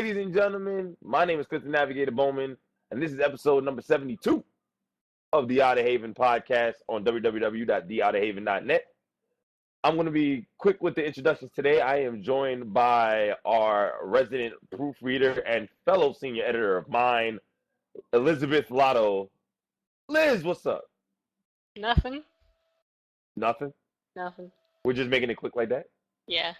Ladies and gentlemen, my name is Clifton Navigator Bowman, and this is episode number 72 of the Outerhaven podcast on www.theouterhaven.net. I'm going to be quick with the introductions today. I am joined by our resident proofreader and fellow senior editor of mine, Elizabeth Lotto. Liz, what's up? Nothing. Nothing? Nothing. We're just making it quick like that? Yeah.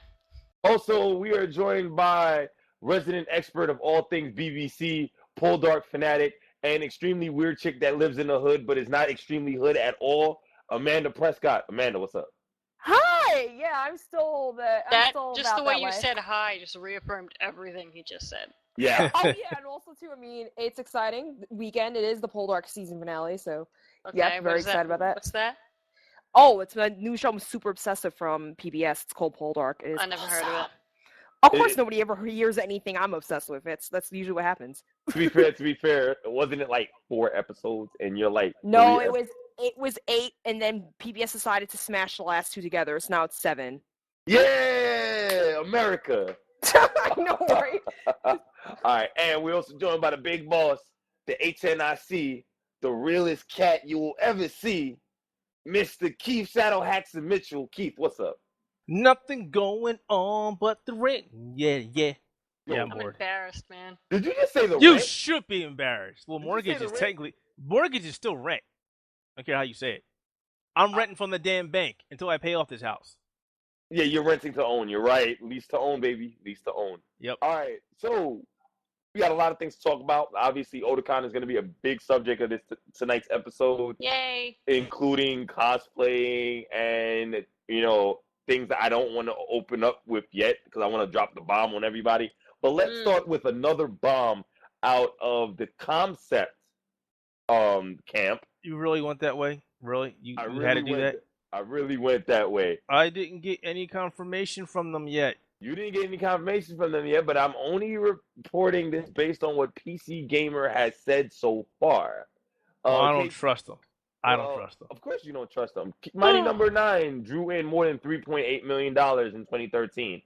Also, we are joined by resident expert of all things BBC, pole dark fanatic, and extremely weird chick that lives in the hood but is not extremely hood at all, Amanda Prescott. Amanda, what's up? Hi! Yeah, I'm still Just about the way that you said hi just reaffirmed everything he just said. Yeah. Oh yeah, and also too, I mean, it's exciting. Weekend, it is the Pole Dark season finale, so Okay, yeah, very excited about that. What's that? Oh, it's a new show. I'm super obsessive from PBS. It's called Pole Dark. It is I never heard of it. Of course, nobody ever hears anything I'm obsessed with. That's usually what happens. To be fair, wasn't it like 4 episodes and you're like No, it was 8, and then PBS decided to smash the last 2 together. So now it's 7. Yeah, America. I know, right? All right, and we're also joined by the big boss, the HNIC, the realest cat you will ever see, Mr. Keith Shadow Haxon Mitchell. Keith, what's up? Nothing going on but the rent. Yeah. Yeah, I'm I'm bored. embarrassed, man. Did you just say the You rent? should be embarrassed. Well, Did you mortgage say is the rent? technically mortgage is still rent. I don't care how you say it. I'm renting from the damn bank until I pay off this house. Yeah, you're renting to own. You're right. Lease to own, baby. Lease to own. Yep. All right, so we got a lot of things to talk about. Obviously, Otakon is going to be a big subject of tonight's episode, Yay. including cosplaying and, things that I don't want to open up with yet because I want to drop the bomb on everybody. But let's start with another bomb out of the concept camp. You really went that way? Really? You had to do that? I really went that way. I didn't get any confirmation from them yet. You didn't get any confirmation from them yet, but I'm only reporting this based on what PC Gamer has said so far. I don't trust them. I don't trust them. Of course you don't trust them. Mighty No.9 drew in more than $3.8 million in 2013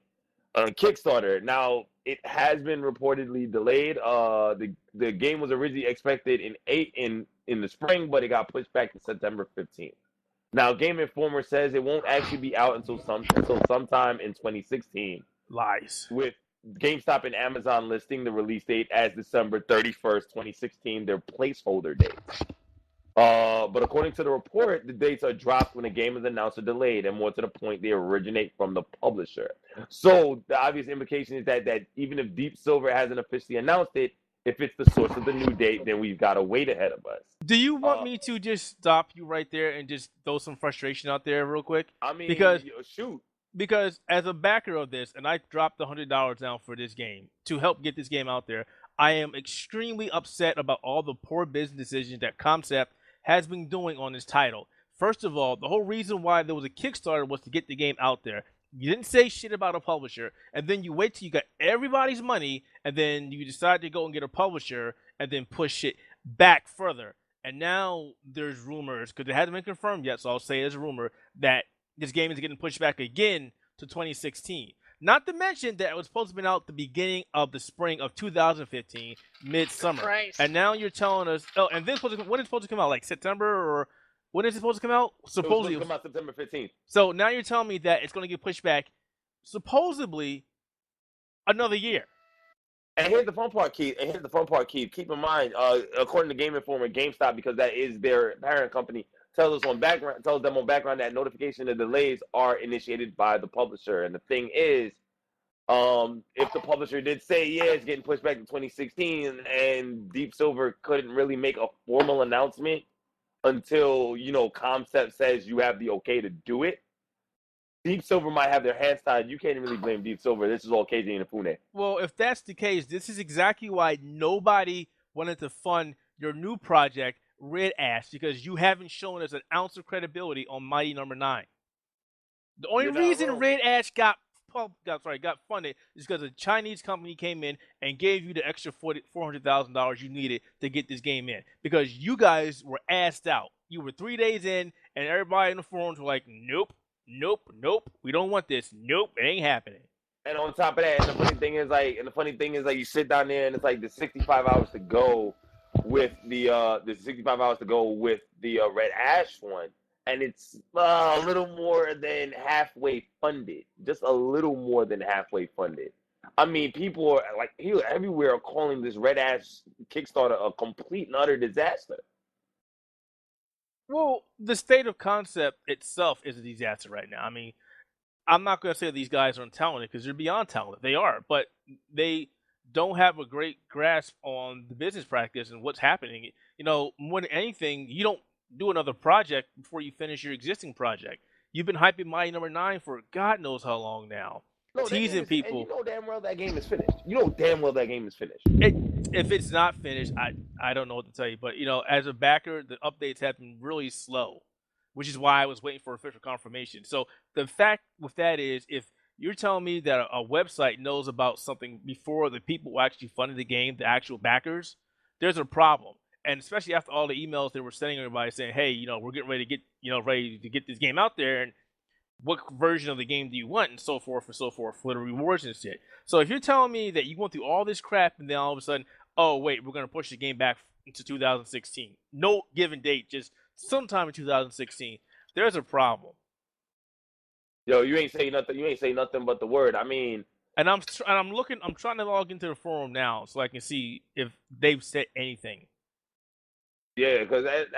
on Kickstarter. Now, it has been reportedly delayed. The game was originally expected in the spring, but it got pushed back to September 15th. Now, Game Informer says it won't actually be out until sometime in 2016. Lies. With GameStop and Amazon listing the release date as December 31st, 2016, their placeholder dates. But according to the report, the dates are dropped when a game is announced or delayed, and more to the point, they originate from the publisher. So the obvious implication is that even if Deep Silver hasn't officially announced it, if it's the source of the new date, then we've got to wait ahead of us. Do you want me to just stop you right there and just throw some frustration out there real quick? I mean, shoot. Because as a backer of this, and I dropped $100 down for this game to help get this game out there, I am extremely upset about all the poor business decisions that Concept has been doing on this title. First of all, the whole reason why there was a Kickstarter was to get the game out there. You didn't say shit about a publisher, and then you wait till you got everybody's money, and then you decide to go and get a publisher, and then push it back further. And now there's rumors, because it hasn't been confirmed yet, so I'll say there's a rumor, that this game is getting pushed back again to 2016. Not to mention that it was supposed to be out the beginning of the spring of 2015, midsummer. Christ. And now you're telling us, and this when is it supposed to come out? Like September, or when is it supposed to come out? Supposedly it was supposed to come out September 15th. So now you're telling me that it's going to get pushed back, supposedly, another year. And here's the fun part, Keith. Keep in mind, according to Game Informer, GameStop, because that is their parent company, tells them on background that notification of delays are initiated by the publisher. And the thing is, if the publisher did say, yeah, it's getting pushed back to 2016, and Deep Silver couldn't really make a formal announcement until, Concept says you have the okay to do it, Deep Silver might have their hands tied. You can't really blame Deep Silver. This is all KJ and Afune. Well, if that's the case, this is exactly why nobody wanted to fund your new project, Red Ash, because you haven't shown us an ounce of credibility on Mighty No.9. The only reason Red Ash got funded is because a Chinese company came in and gave you the extra $400,000 you needed to get this game in. Because you guys were assed out. You were 3 days in, and everybody in the forums were like, nope, we don't want this. Nope, it ain't happening. And on top of that, and the funny thing is like you sit down there and it's like the 65 hours to go with the 65 hours to go with the Red Ash one, and it's a little more than halfway funded, just a little more than halfway funded. I mean, people are like everywhere are calling this Red Ash Kickstarter a complete and utter disaster. Well, the state of concept itself is a disaster right now. I mean, I'm not going to say these guys are untalented because they're beyond talented. They are, but they don't have a great grasp on the business practice and what's happening. You know, more than anything, you don't do another project before you finish your existing project. You've been hyping Mighty No.9 for God knows how long now, teasing people. And you know damn well that game is finished. You know damn well that game is finished. If it's not finished, I don't know what to tell you. But you know, as a backer, the updates have been really slow, which is why I was waiting for official confirmation. So the fact with that is, if you're telling me that a website knows about something before the people who actually funded the game, the actual backers, there's a problem. And especially after all the emails they were sending everybody saying, "Hey, you know, we're getting ready to get this game out there, and what version of the game do you want?" and so forth for the rewards and shit. So if you're telling me that you went through all this crap and then all of a sudden, oh wait, we're gonna push the game back into 2016, no given date, just sometime in 2016, there's a problem. Yo, you ain't say nothing. You ain't say nothing but the word. I mean, And I'm trying to log into the forum now so I can see if they've said anything. yeah, because that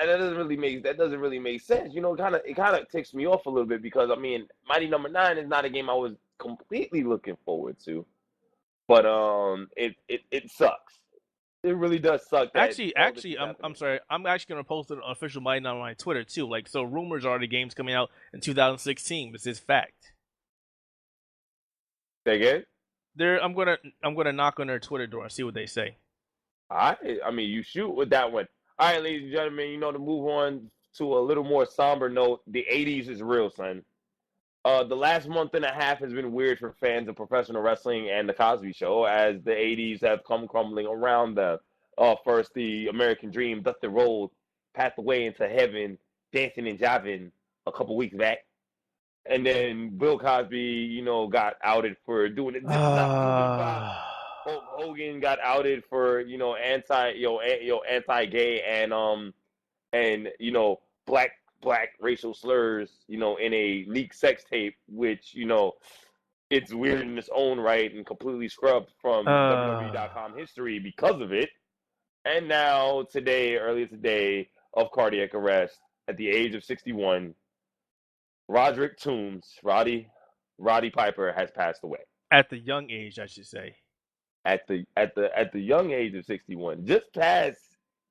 doesn't really make sense. You know, it kind of ticks me off a little bit because I mean, Mighty No.9 is not a game I was completely looking forward to, but it sucks. It really does suck. That Actually, I'm sorry. I'm actually gonna post an official Mighty No.9 on my Twitter too. Like, so rumors are the game's coming out in 2016. This is fact. Say again? I'm gonna knock on their Twitter door and see what they say. I mean, you shoot with that one. All right, ladies and gentlemen, you know, to move on to a little more somber note, the 80s is real, son. The last month and a half has been weird for fans of professional wrestling and the Cosby Show, as the 80s have come crumbling around them. First, the American Dream, Dusty Rhodes, passed away into heaven, dancing and jiving a couple weeks back. And then Bill Cosby, you know, got outed for doing it. This is not proven by Hulk Hogan got outed for, you know, anti-gay and you know, black racial slurs, you know, in a leaked sex tape, which, you know, it's weird in its own right and completely scrubbed from WWE.com history because of it. And now earlier today, of cardiac arrest at the age of 61, Roderick Toombs, Roddy Piper has passed away. At the young age, I should say. At the young age of 61, just past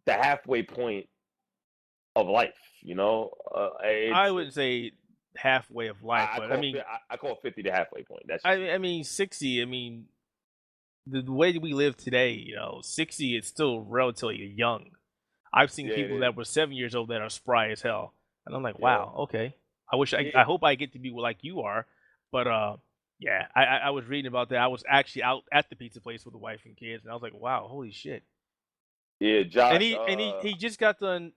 the halfway point of life, you know. I would say halfway of life, but I call 50 the halfway point. I mean 60. I mean, the way we live today, you know, 60 is still relatively young. I've seen people that were 7 years old that are spry as hell, and I'm like, wow, okay. I hope I get to be like you are, but yeah, I was reading about that. I was actually out at the pizza place with the wife and kids, and I was like, wow, holy shit. Yeah, Josh. And he just got done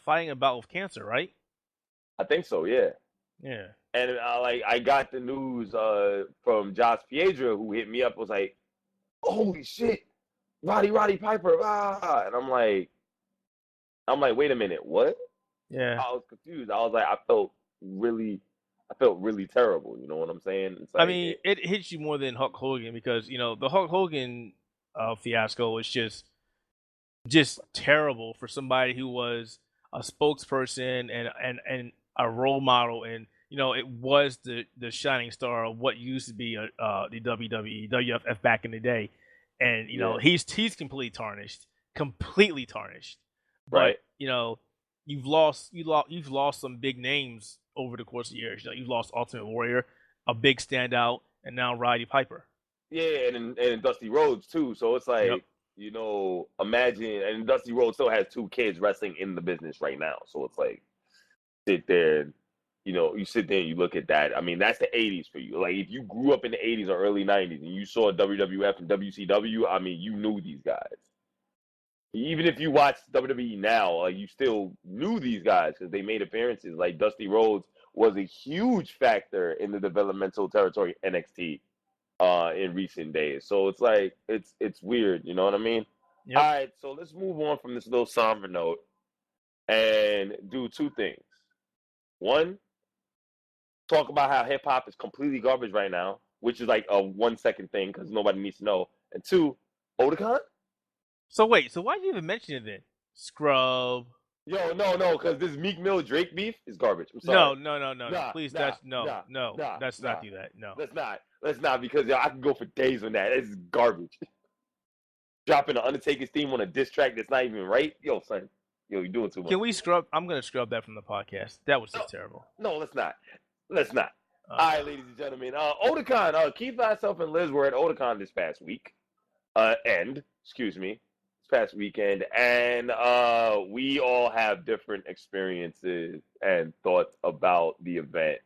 fighting a bout with cancer, right? I think so. Yeah. Yeah. And I got the news from Josh Piedra, who hit me up, was like, holy shit, Roddy Piper, and I'm like, wait a minute, what? Yeah. I was confused. I was like, I felt really terrible. You know what I'm saying? It's like, I mean, it hits you more than Hulk Hogan because, you know, the Hulk Hogan fiasco was just terrible for somebody who was a spokesperson and a role model, and you know, it was the shining star of what used to be the WWE WFF back in the day, and you know, he's completely tarnished. But right. you know, you've lost some big names over the course of the years. You know, you've lost Ultimate Warrior, a big standout, and now Roddy Piper. Yeah, and Dusty Rhodes too. So it's like, you know, imagine, and Dusty Rhodes still has 2 kids wrestling in the business right now. So it's like, sit there, you know, you sit there and you look at that. I mean, that's the 80s for you. Like, if you grew up in the 80s or early 90s and you saw WWF and WCW, I mean, you knew these guys. Even if you watch WWE now, you still knew these guys because they made appearances. Like, Dusty Rhodes was a huge factor in the developmental territory NXT. in recent days. So it's like it's weird, you know what I mean? Yep. All right, so let's move on from this little somber note and do two things. One, talk about how hip hop is completely garbage right now, which is like a 1 second thing because nobody needs to know. And two, Otakon? So wait, so why did you even mention it then? Scrub. Yo, no, because this Meek Mill Drake beef is garbage. I'm No, sorry. no. Nah, Please, nah, that's no. Let's nah. not do that. No. Let's not because yo, I can go for days on that. It's garbage. Dropping the Undertaker's theme on a diss track that's not even right. Yo, son. Yo, you're doing too much. Can we scrub? I'm gonna scrub that from the podcast. That was just terrible. No, let's not. Let's not. All right, ladies and gentlemen. Otakon. Keith, myself, and Liz were at Otakon this past week. This past weekend, and we all have different experiences and thoughts about the event.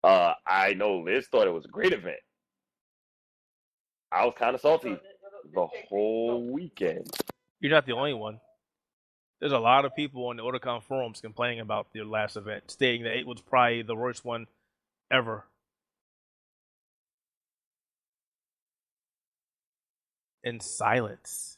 I know Liz thought it was a great event. I was kind of salty the whole weekend. You're not the only one. There's a lot of people on the Otakon forums complaining about their last event, stating that it was probably the worst one ever. In silence.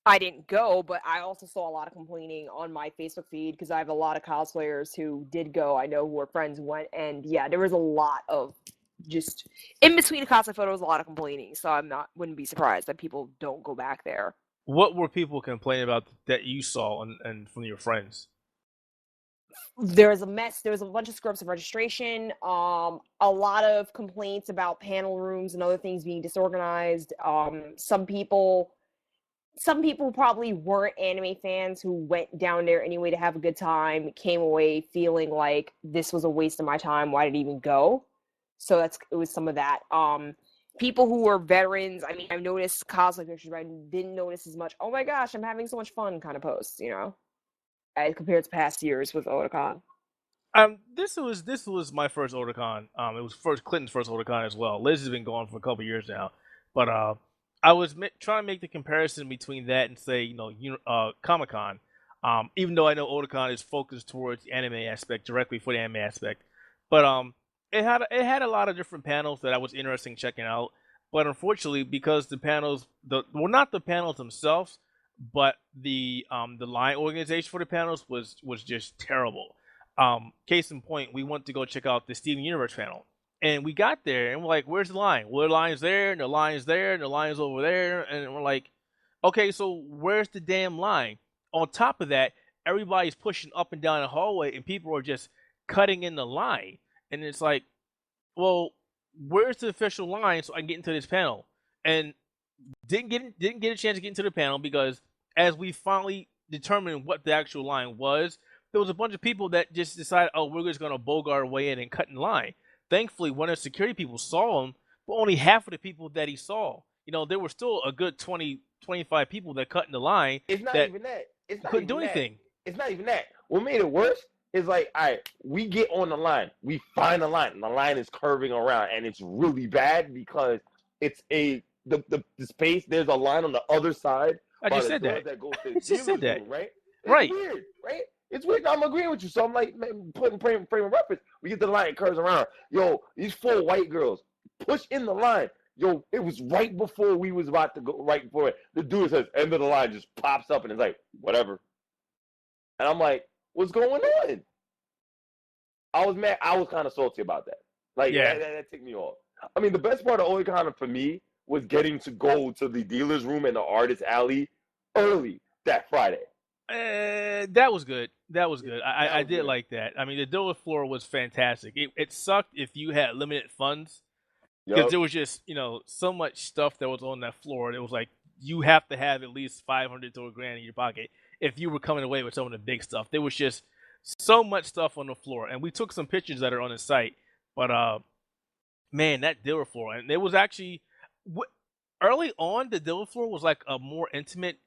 I didn't go, but I also saw a lot of complaining on my Facebook feed because I have a lot of cosplayers who did go. I know who are friends who went, and yeah, there was a lot of just in between the cosplay photos, a lot of complaining. So wouldn't be surprised that people don't go back there. What were people complaining about that you saw and from your friends? There was a mess. There was a bunch of screw-ups of registration. A lot of complaints about panel rooms and other things being disorganized. Some people probably weren't anime fans who went down there anyway to have a good time, came away feeling like this was a waste of my time. Why did I even go? So it was some of that. People who were veterans, I mean, I've noticed cosplay pictures, but I didn't notice as much, oh my gosh, I'm having so much fun kind of posts, you know, as compared to past years with Otakon. This was my first Otakon. It was Clinton's first Otakon as well. Liz has been going for a couple years now, but I was trying to make the comparison between that and say, Comic-Con. Even though I know Otakon is focused towards the anime aspect, directly for the anime aspect, but it had a lot of different panels that I was interested in checking out. But unfortunately, because the panels, not the panels themselves, but the line organization for the panels was just terrible. Case in point, we went to go check out the Steven Universe panel. And we got there, and we're like, where's the line? Well, the line's there, and the line's there, and the line's over there. And we're like, okay, so where's the damn line? On top of that, everybody's pushing up and down the hallway, and people are just cutting in the line. And it's like, well, where's the official line so I can get into this panel? And didn't get a chance to get into the panel because as we finally determined what the actual line was, there was a bunch of people that just decided, oh, we're just going to bogart our way in and cut in line. Thankfully, one of the security people saw him, but only half of the people that he saw. There were still a good 20, 25 people that cut in the line. It's not even that. It's not couldn't even do anything. It's not even that. What made it worse is like, all right, we get on the line. We find the line. And the line is curving around, and it's really bad because it's the space. There's a line on the other side. I just said that. I just said that. Room, right? It's right. Weird, right? It's weird. I'm agreeing with you. So I'm like, putting frame of reference. We get to the line, it curves around. Yo, these 4 white girls push in the line. Yo, it was right before we was about to go, right before it. The dude says, end of the line, just pops up, and it's like, whatever. And I'm like, what's going on? I was mad. I was kind of salty about that. Like, yeah, that ticked me off. I mean, the best part of Otakon for me was getting to go to the dealer's room and the artist alley early that Friday. That was good. I did like that. I mean, the dealer floor was fantastic. It sucked if you had limited funds because there was just so much stuff that was on that floor. It was like you have to have at least $500 to $1,000 in your pocket if you were coming away with some of the big stuff. There was just so much stuff on the floor, and we took some pictures that are on the site. But man, that dealer floor, and it was actually early on. The dealer floor was like a more intimate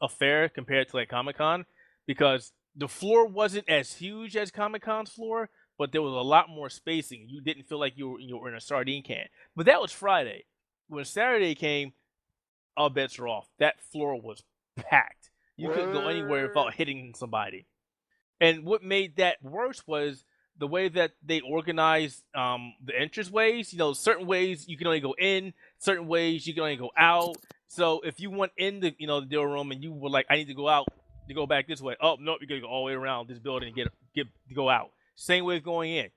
affair compared to like Comic-Con because the floor wasn't as huge as Comic-Con's floor, but there was a lot more spacing. You didn't feel like you were in a sardine can. But that was Friday. When Saturday came, all bets were off. That floor was packed. You couldn't go anywhere without hitting somebody. And what made that worse was the way that they organize the entranceways, certain ways you can only go in, certain ways you can only go out. So if you went in the the deal room and you were like, I need to go out to go back this way. Oh no, you gotta go all the way around this building and get go out. Same way as going in.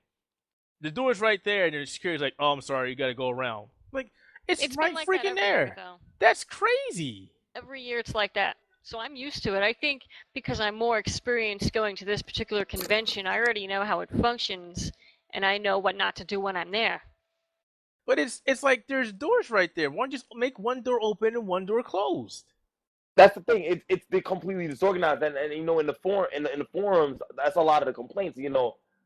The door's right there, and the security's like, oh, I'm sorry, you gotta go around. Like it's right been like freaking that every there. year, though. That's crazy. Every year it's like that. So I'm used to it. I think because I'm more experienced going to this particular convention, I already know how it functions, and I know what not to do when I'm there. But it's like there's doors right there. Why don't you just make one door open and one door closed? That's the thing. It's completely disorganized, and in the forums, that's a lot of the complaints.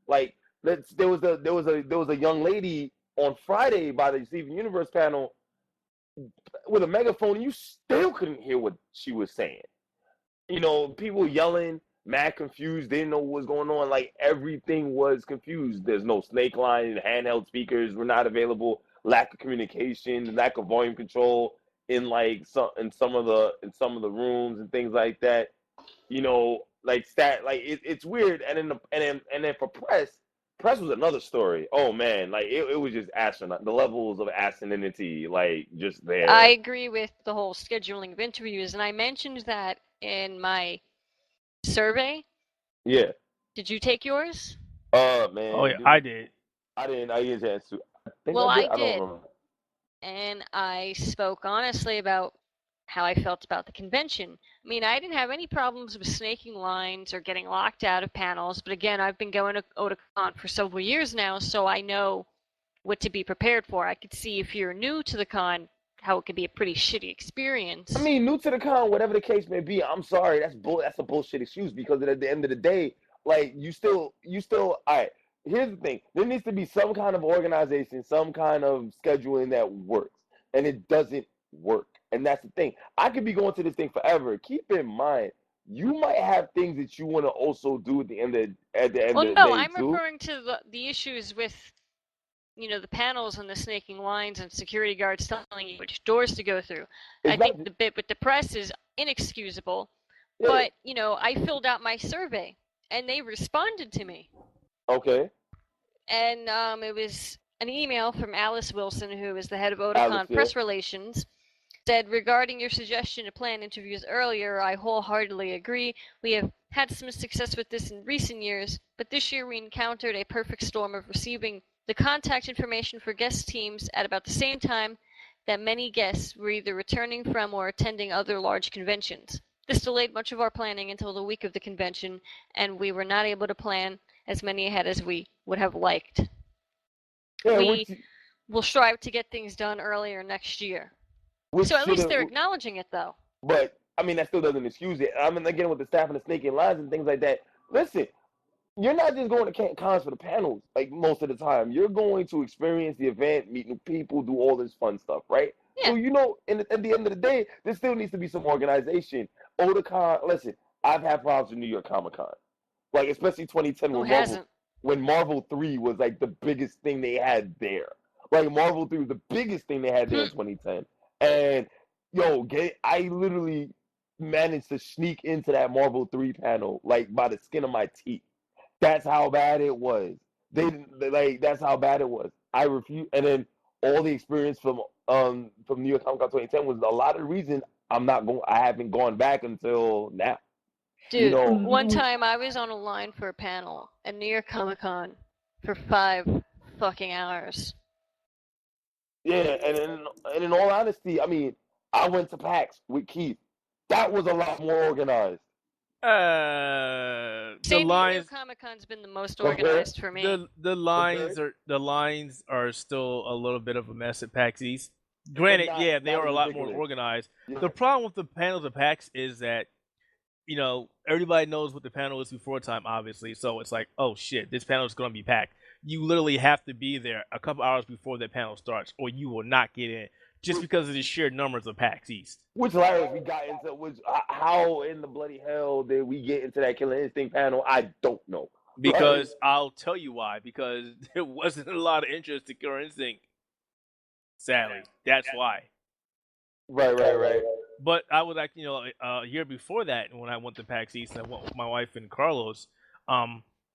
Like there was a young lady on Friday by the Steven Universe panel with a megaphone, and you still couldn't hear what she was saying. People yelling, mad confused, didn't know what was going on. Like everything was confused. There's no snake line, handheld speakers were not available, lack of communication, lack of volume control in some of the rooms and things like that. It's weird. And then for press was another story. Oh man, like it was just astronaut. The levels of asininity, like just there. I agree with the whole scheduling of interviews, and I mentioned that in my survey. Yeah. Did you take yours? Man. Oh yeah, dude, I did. I didn't. I didn't chance to. Well, I I did. don't remember. And I spoke honestly about how I felt about the convention. I mean, I didn't have any problems with snaking lines or getting locked out of panels, but again, I've been going to Otakon for several years now, so I know what to be prepared for. I could see if you're new to the con, how it could be a pretty shitty experience. I mean, new to the con, whatever the case may be, I'm sorry, that's a bullshit excuse, because at the end of the day, like you still all right. Here's the thing: there needs to be some kind of organization, some kind of scheduling that works, and it doesn't work. And that's the thing. I could be going to this thing forever. Keep in mind, you might have things that you want to also do at the end of the day. Well, no, I'm referring to the issues with the panels and the snaking lines and security guards telling you which doors to go through. I think the bit with the press is inexcusable. Yeah. But I filled out my survey and they responded to me. Okay. And it was an email from Alice Wilson, who is the head of Otakon Press Relations. Said, regarding your suggestion to plan interviews earlier, I wholeheartedly agree. We have had some success with this in recent years, but this year we encountered a perfect storm of receiving the contact information for guest teams at about the same time that many guests were either returning from or attending other large conventions. This delayed much of our planning until the week of the convention, and we were not able to plan as many ahead as we would have liked. Yeah, we will strive to get things done earlier next year. So at least they're acknowledging it, though. But, I mean, that still doesn't excuse it. I mean, again, with the staff and the snaking lines and things like that, listen, you're not just going to cons for the panels, like, most of the time. You're going to experience the event, meet new people, do all this fun stuff, right? Yeah. So, at the end of the day, there still needs to be some organization. Otakon, listen, I've had problems with New York Comic-Con. Like, especially 2010 when Marvel 3 was, like, the biggest thing they had there. Like, Marvel 3 was the biggest thing they had there in 2010. And, I literally managed to sneak into that Marvel 3 panel, like, by the skin of my teeth. That's how bad it was. That's how bad it was. I refuse. And then all the experience from New York Comic Con 2010 was a lot of the reason I haven't gone back until now. Dude, one time I was on a line for a panel at New York Comic Con for 5 fucking hours. Yeah, and in all honesty, I mean, I went to PAX with Keith. That was a lot more organized. The San lines. Diego Comic Con's been the most organized for me. The lines are still a little bit of a mess at PAX East. Granted, they are a lot more organized. Yeah. The problem with the panels at PAX is that everybody knows what the panel is before time, obviously. So it's like, oh shit, this panel is going to be packed. You literally have to be there a couple hours before that panel starts, or you will not get in, just because of the sheer numbers of PAX East. Which hilarious we got into. How in the bloody hell did we get into that Killer Instinct panel? I don't know. Because I'll tell you why. Because there wasn't a lot of interest in Killer Instinct. Sadly, that's why. Right. But I would a year before that, when I went to PAX East and I went with my wife and Carlos,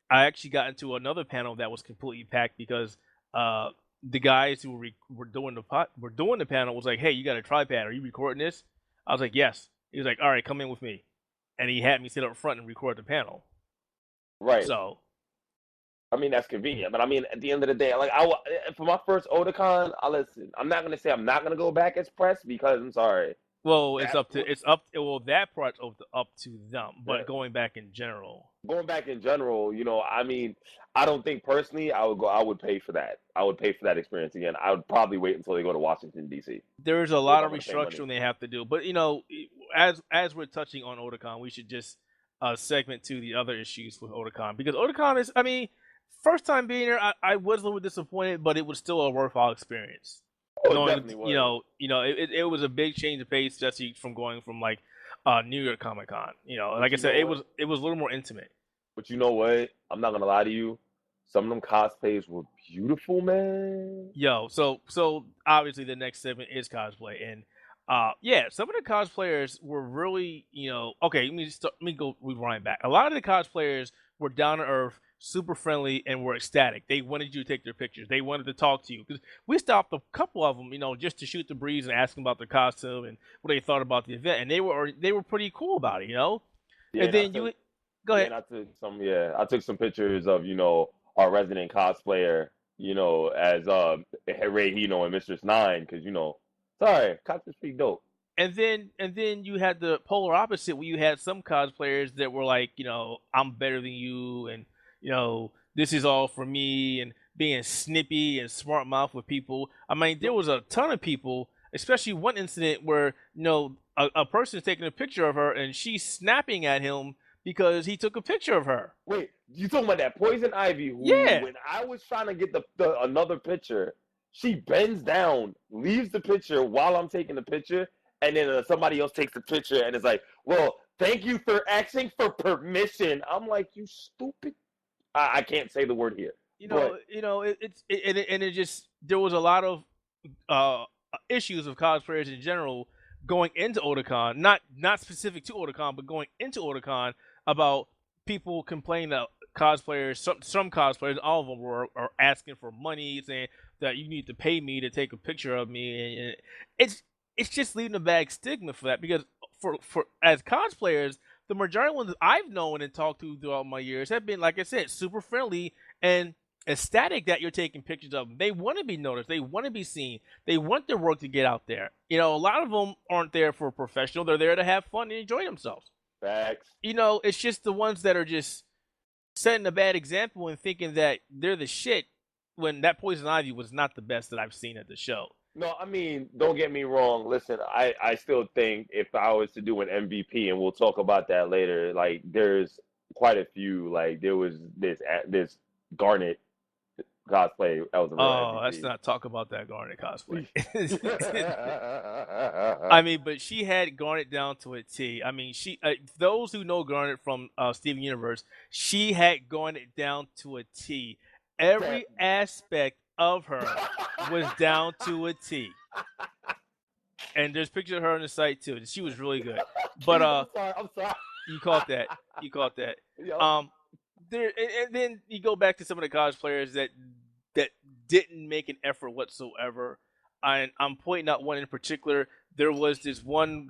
I actually got into another panel that was completely packed because the guys who were doing the panel was like, "Hey, you got a tripod? Are you recording this?" I was like, "Yes." He was like, "All right, come in with me," and he had me sit up front and record the panel. Right. So, I mean, that's convenient, but I mean, at the end of the day, like for my first Otakon, listen. I'm not gonna say I'm not gonna go back as press because I'm sorry. well, well, that part's up to them, but Yeah. going back in general. Going back in general, I mean, I don't think personally I would pay for that. I would pay for that experience again. I would probably wait until they go to Washington D.C. There's a lot of restructuring they have to do, but as we're touching on Otakon, we should just segment to the other issues with Otakon because Otakon is, I mean, first time being there, I was a little disappointed, but it was still a worthwhile experience. Oh, it definitely was. It was a big change of pace, just from going from like New York Comic Con. Like I said, it was a little more intimate. But you know what? I'm not gonna lie to you. Some of them cosplays were beautiful, man. So obviously the next segment is cosplay, and some of the cosplayers were really, okay. Let me go rewind back. A lot of the cosplayers were down to earth, super friendly, and were ecstatic. They wanted you to take their pictures. They wanted to talk to you because we stopped a couple of them, just to shoot the breeze and ask them about their costume and what they thought about the event, and they were pretty cool about it, Yeah, and then go ahead. I took some pictures of our resident cosplayer, as Ray Hino and Mistress 9, because sorry, cosplay's pretty dope. And then you had the polar opposite where you had some cosplayers that were like, I'm better than you, and this is all for me, and being snippy and smart mouth with people. I mean, there was a ton of people, especially one incident where a person's taking a picture of her and she's snapping at him because he took a picture of her. Wait, you talking about that Poison Ivy? Yeah. When I was trying to get the another picture, she bends down, leaves the picture while I'm taking the picture, and then somebody else takes the picture and is like, "Well, thank you for asking for permission." I'm like, "You stupid." I can't say the word here. It just, there was a lot of issues of cosplayers in general going into Otakon, not specific to Otakon, but going into Otakon, about people complaining that cosplayers, some cosplayers, all of them are asking for money, saying that you need to pay me to take a picture of me, and it's just leaving a bad stigma for that, because for as cosplayers, the majority of ones I've known and talked to throughout my years have been, like I said, super friendly and ecstatic that you're taking pictures of them. They want to be noticed. They want to be seen. They want their work to get out there. A lot of them aren't there for a professional. They're there to have fun and enjoy themselves. Facts. It's just the ones that are just setting a bad example and thinking that they're the shit, when that Poison Ivy was not the best that I've seen at the show. No, I mean, don't get me wrong. Listen, I still think if I was to do an MVP, and we'll talk about that later, like, there's quite a few. Like, there was this Garnet cosplay. That was a real MVP. Let's not talk about that Garnet cosplay. I mean, but she had Garnet down to a T. I mean, those who know Garnet from Steven Universe, she had Garnet down to a T. Every aspect of her was down to a T. And there's pictures of her on the site too. She was really good. But I'm sorry. You caught that. Yep. And then you go back to some of the cosplayers that didn't make an effort whatsoever. And I'm pointing out one in particular. There was this one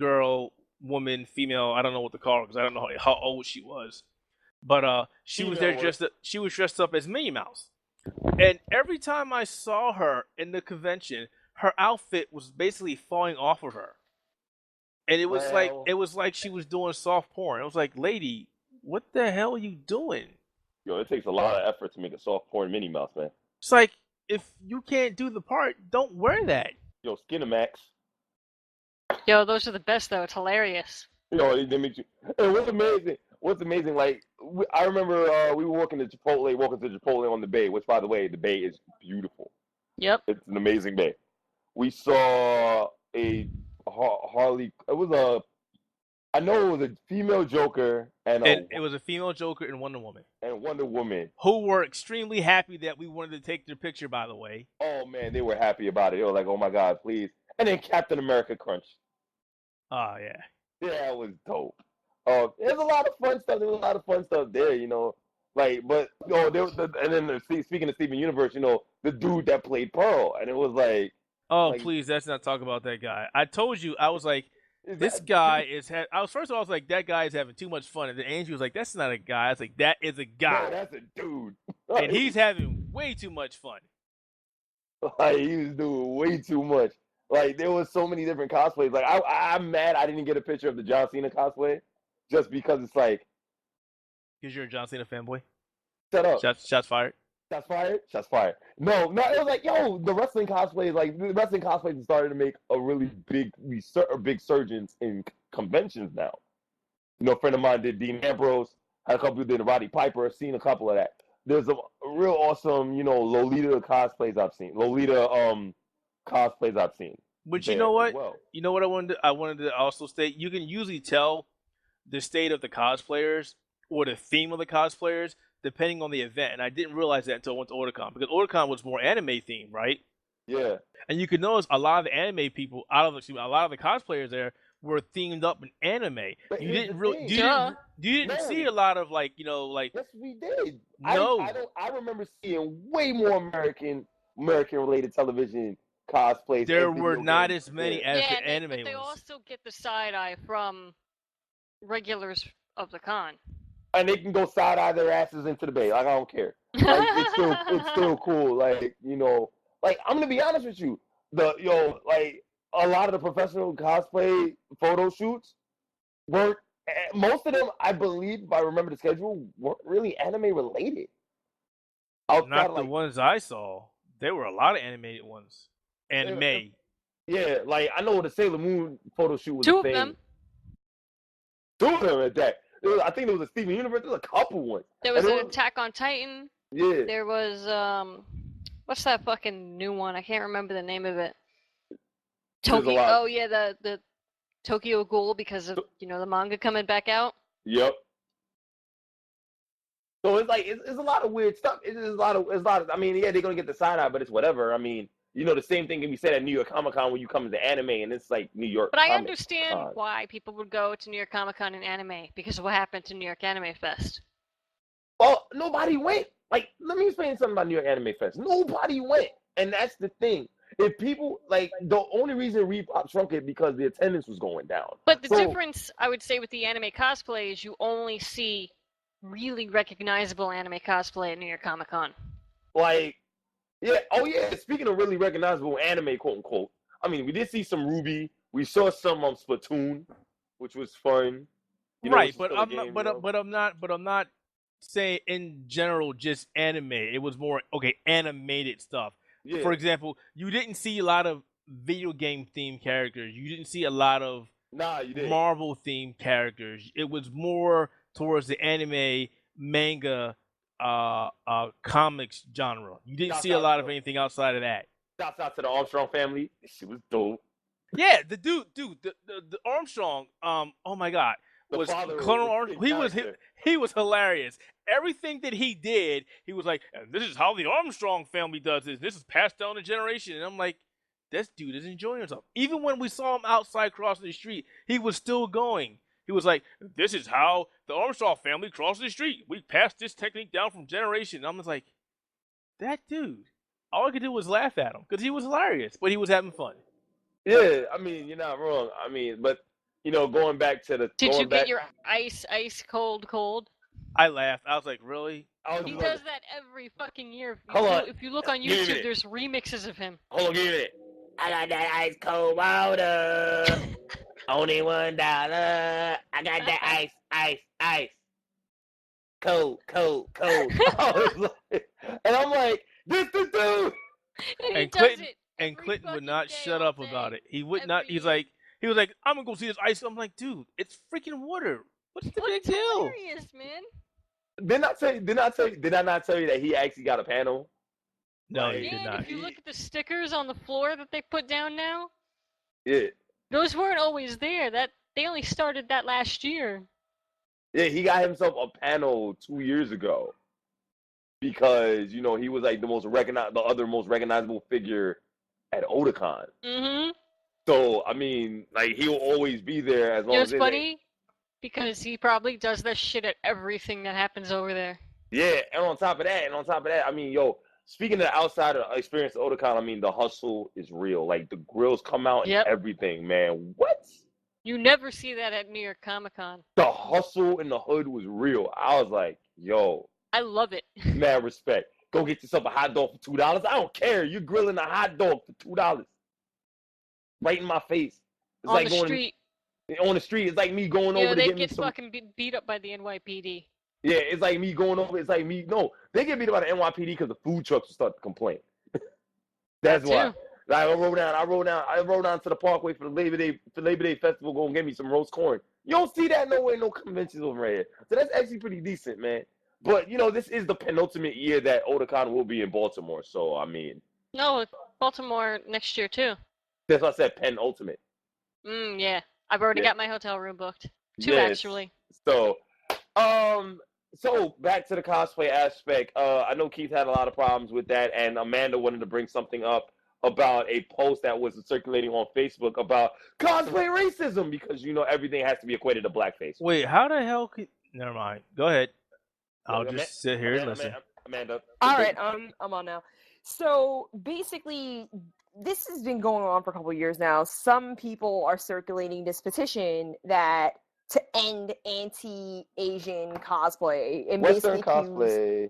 woman, female, I don't know what to call her because I don't know how old she was. But she was there she was dressed up as Minnie Mouse. And every time I saw her in the convention, her outfit was basically falling off of her. And it was like she was doing soft porn. It was like, lady, what the hell are you doing? Yo, it takes a lot of effort to make a soft porn Minnie Mouse, man. It's like, if you can't do the part, don't wear that. Yo, Skinamax. Yo, those are the best though. It's hilarious. Yo, they make you. And what's amazing? Like, I remember we were walking to Chipotle on the Bay, which, by the way, the Bay is beautiful. Yep. It's an amazing Bay. We saw a Harley. I know it was a female Joker and it was a female Joker and Wonder Woman. Who were extremely happy that we wanted to take their picture, by the way. Oh man, they were happy about it. They were like, "Oh my God, please!" And then Captain America Crunch. Oh yeah. Yeah, it was dope. There's a lot of fun stuff. There was a lot of fun stuff there. Like, but and then speaking of Steven Universe, the dude that played Pearl, and it was like, oh like, please, let's not talk about that guy. I told you, I was like, this that guy dude? is. I was first of all, I was like, that guy is having too much fun, and then Andrew was like, that's not a guy. I was like, that is a guy, No, that's a dude, and he's having way too much fun. like he was doing way too much. Like there was so many different cosplays. Like I'm mad I didn't get a picture of the John Cena cosplay, just because it's like, Because you're a John Cena fanboy. shut up. Shots fired. Shots fired. Shots fired. No, it was like, yo, the wrestling cosplays started to make a really big resurgence in conventions now. A friend of mine did Dean Ambrose, had a couple who did Roddy Piper, seen a couple of that. There's a real awesome, Lolita cosplays I've seen. Cosplays I've seen. But you know what? Well. You know what I wanted to also state? You can usually tell the state of the cosplayers or the theme of the cosplayers depending on the event. And I didn't realize that until I went to Otakon, because Otakon was more anime themed, right? Yeah. And you could notice a lot of the anime people a lot of the cosplayers there were themed up in anime. But you didn't see a lot of like. Yes, we did. No. I remember seeing way more American related television cosplays. There were not as many as the anime but they also get the side eye from regulars of the con. And they can go side eye their asses into the bay. Like, I don't care. Like, it's still cool. Like, like I'm gonna be honest with you. Like a lot of the professional cosplay photo shoots weren't. Most of them, I believe, if I remember the schedule, weren't really anime related. Not the ones I saw. There were a lot of animated ones. Anime. Yeah, like I know the Sailor Moon photo shoot was Two a thing. of them. Two of them at that. I think there was a Steven Universe. There was a couple ones. There was an Attack on Titan. Yeah. There was what's that fucking new one? I can't remember the name of it. Tokyo. Oh yeah, the Tokyo Ghoul, because of the manga coming back out. Yep. So it's like it's a lot of weird stuff. It's a lot of. I mean, yeah, they're gonna get the side eye, but it's whatever. I mean, the same thing can be said at New York Comic Con when you come into anime, and it's like New York. But I understand why people would go to New York Comic Con in anime, because of what happened to New York Anime Fest. Well, nobody went. Like, let me explain something about New York Anime Fest. Nobody went, and that's the thing. If people the only reason Repop shrunk it because the attendance was going down. But the difference, I would say, with the anime cosplay is you only see really recognizable anime cosplay at New York Comic Con. Like, yeah, oh yeah. Speaking of really recognizable anime, quote unquote. I mean, we did see some Ruby. We saw some Splatoon, which was fun. Right, but I'm not saying in general just anime. It was more animated stuff. Yeah. For example, you didn't see a lot of video game themed characters. You didn't see a lot of Marvel themed characters. It was more towards the anime, manga, comics genre. You didn't see a lot of anything outside of that. Shouts out to the Armstrong family. She was dope. Yeah, the dude, the Armstrong. Oh my God, was Colonel Armstrong. He was hilarious. Everything that he did, he was like, and this is how the Armstrong family does this. This is passed down a generation. And I'm like, this dude is enjoying himself. Even when we saw him outside crossing the street, he was still going. He was like, this is how the Armstrong family crosses the street. We passed this technique down from generation. And I'm just like, that dude, all I could do was laugh at him because he was hilarious, but he was having fun. Yeah, I mean, you're not wrong. I mean, but, going back to the... Did you get your ice cold? I laughed. I was like, really? He does that every fucking year. If you look on YouTube, there's remixes of him. Hold on, give it. I got that ice cold water. Only $1. I got that ice. Cold. And I'm like, this the dude. And Clinton would not shut up about it. He would not. He was like, I'm gonna go see this ice. I'm like, dude, it's freaking water. What's the big deal? Hilarious, man. Did I not tell you that he actually got a panel? No, he did not. If you look at the stickers on the floor that they put down now, yeah, those weren't always there. They only started that last year. Yeah, he got himself a panel 2 years ago because he was like the other most recognizable figure at Otakon. Mm-hmm. So I mean, like he'll always be there as long as it's funny because he probably does that shit at everything that happens over there. Yeah, and on top of that, I mean, yo, speaking of the outsider experience of Otakon, I mean, the hustle is real. Like the grills come out and Yep. everything, man. What? You never see that at New York Comic Con. The hustle in the hood was real. I was like, yo, I love it. mad respect. Go get yourself a hot dog for $2. I don't care. You're grilling a hot dog for $2. Right in my face. It's On like the going street. on the street. It's like me going You over know, to they get me get some. fucking beat up by the NYPD. Yeah, it's like me going over. It's like me. No, they get beat up by the NYPD because the food trucks will start to complain. That's That why. too. Like I rode down to the Parkway for the Labor Day festival. Go and get me some roast corn. You don't see that nowhere, no conventions over here. So that's actually pretty decent, man. But you know, this is the penultimate year that Otakon will be in Baltimore. So I mean, No, Baltimore next year too. that's why I said penultimate. Yeah. I've already Yeah. got my hotel room booked. 2 Yes. actually. So, so back to the cosplay aspect. I know Keith had a lot of problems with that, and Amanda wanted to bring something up about a post that was circulating on Facebook about cosplay racism because you know everything has to be equated to blackface. Wait, how the hell could... Never mind. Go ahead. I'll Ama- just sit here and listen. Amanda. All right, I'm on now. So basically, this has been going on for a couple of years now. Some people are circulating this petition that to end anti-Asian cosplay and Western basically cosplay.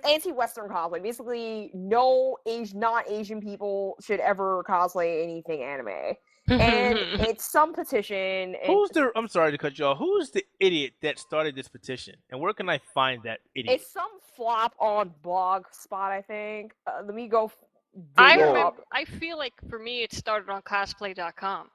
anti-Western cosplay. Basically, no not Asian people should ever cosplay anything anime. And it's some petition. And Who's the... I'm sorry to cut you off. Who's the idiot that started this petition? And where can I find that idiot? it's some flop on Blogspot, I think. Let me go. I dig it remember. up. I feel like for me, it started on Cosplay.com.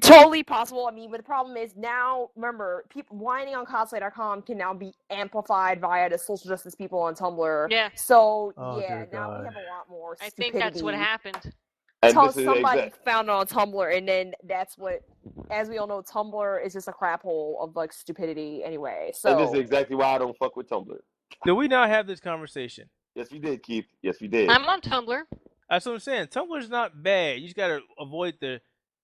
Totally possible. I mean, but the problem is now, remember, people whining on cosplay.com can now be amplified via the social justice people on Tumblr. Yeah. So, Oh, yeah, dear now God. we have a lot more I stupidity. think that's what happened. And Until this is somebody found it on Tumblr, and then that's what, as we all know, Tumblr is just a crap hole of, like, stupidity anyway. and this is So, exactly why I don't fuck with Tumblr. Did we not have this conversation? Yes, we did, Keith. Yes, we did. I'm on Tumblr. That's what I'm saying. Tumblr's not bad. You just gotta avoid the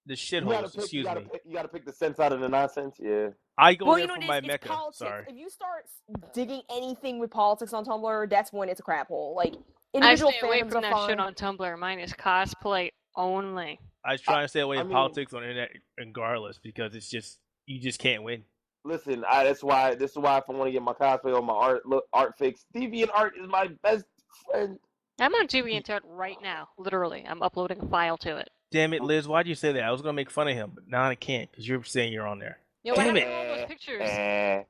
You shitholes. gotta pick, Excuse me. You gotta pick the sense out of the nonsense. Yeah. I go well, there you know, for it's, my it's mecca. politics. Sorry. If you start digging anything with politics on Tumblr, that's when it's a crap hole. Like, I individual stay away fandoms from are that shit fine. on Tumblr. Mine is cosplay only. I was trying to stay away I from mean- politics on the internet regardless because it's just you just can't win. Listen, this is why if I want to get my cosplay or my art fix, DeviantArt is my best friend. I'm on DeviantArt right now. Literally, I'm uploading a file to it. Damn it, Liz! Why'd you say that? I was gonna make fun of him, but now I can't because you're saying you're on there. Yo, what Damn happened it. to all those pictures?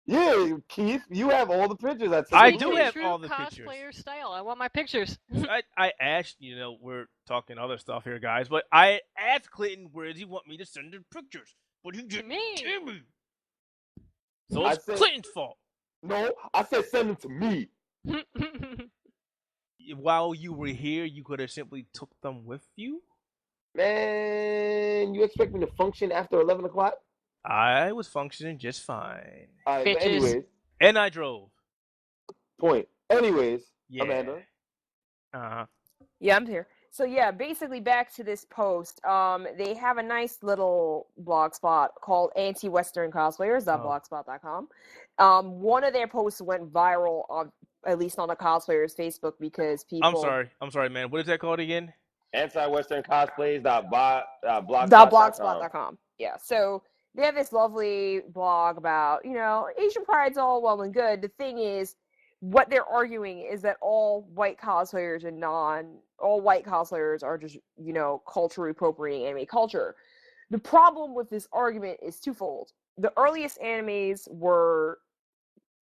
Yeah, Keith, you have all the pictures. I Speak do in have true all the pictures. cosplayer style. I want my pictures. I asked, we're talking other stuff here, guys, but I asked Clinton where does he want me to send him pictures, but he didn't Me. tell me. So I it's said- Clinton's fault. No, I said send them to me. While you were here, you could have simply took them with you. Man, you expect me to function after 11 o'clock? I was functioning just fine, All right, but Bitches. anyways, and I drove. point. Anyways, Yeah. Amanda. Yeah, I'm here. So yeah, basically back to this post. They have a nice little blog spot called antiwesterncosplayers.blogspot.com. One of their posts went viral on at least on the cosplayers Facebook because people I'm sorry, man. What is that called again? Antiwesterncosplayers.blogspot.com. Yeah, so they have this lovely blog about, Asian pride's all well and good. The thing is, what they're arguing is that all white cosplayers are just, culturally appropriating anime culture. The problem with this argument is twofold. The earliest animes were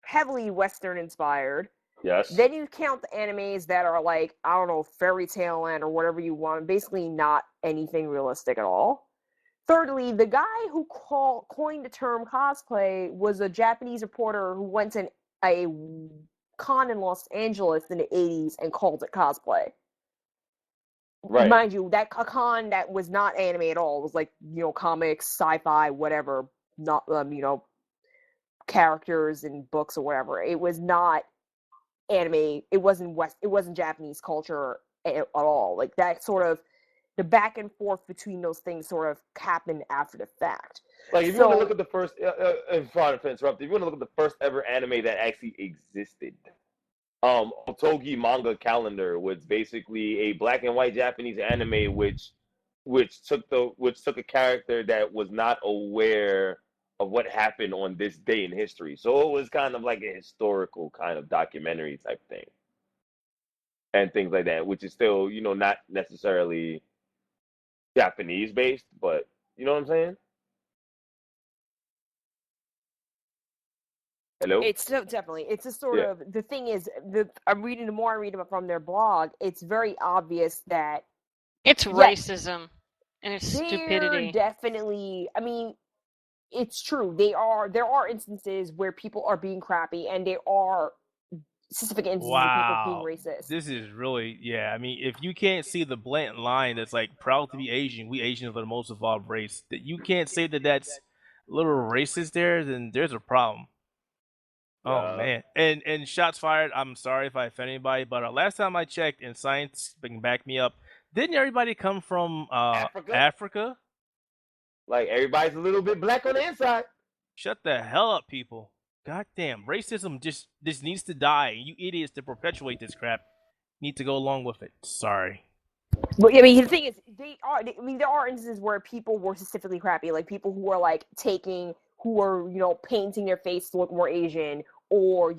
heavily Western inspired. Yes. Then you count the animes that are like, I don't know, Fairy Tail Land or whatever you want, basically not anything realistic at all. Thirdly, the guy who coined the term cosplay was a Japanese reporter who went to a con in Los Angeles in the 80s and called it cosplay. Right. Mind you, a con that was not anime at all. It was like, comics, sci-fi, whatever, not, characters and books or whatever. It was not anime. It wasn't Japanese culture at all. Like that sort of, the back and forth between those things sort of happened after the fact. Like, if you want to look at the first, sorry to interrupt, if you want to look at the first ever anime that actually existed, Otogi Manga Calendar was basically a black and white Japanese anime which took a character that was not aware of what happened on this day in history. So it was kind of like a historical kind of documentary type thing. And things like that, which is still, not necessarily Japanese based, but you know what I'm saying? Hello? It's definitely. It's a sort of. The thing is, the more I read about from their blog, it's very obvious that it's racism and it's stupidity. Definitely. I mean, it's true. There are instances where people are being crappy, and there are specific instances of people being racist. This is really, I mean, if you can't see the blatant line that's like, proud to be Asian, we Asians are the most evolved race, that you can't say that that's a little racist there, then there's a problem. Oh man, and shots fired. I'm sorry if I offend anybody, but last time I checked, and science can back me up, didn't everybody come from Africa? Like, everybody's a little bit black on the inside. Shut the hell up, people. Goddamn, racism just needs to die. You idiots that perpetuate this crap need to go along with it. Sorry. But I mean, the thing is, there are instances where people were specifically crappy, like people who are like who are painting their face to look more Asian, or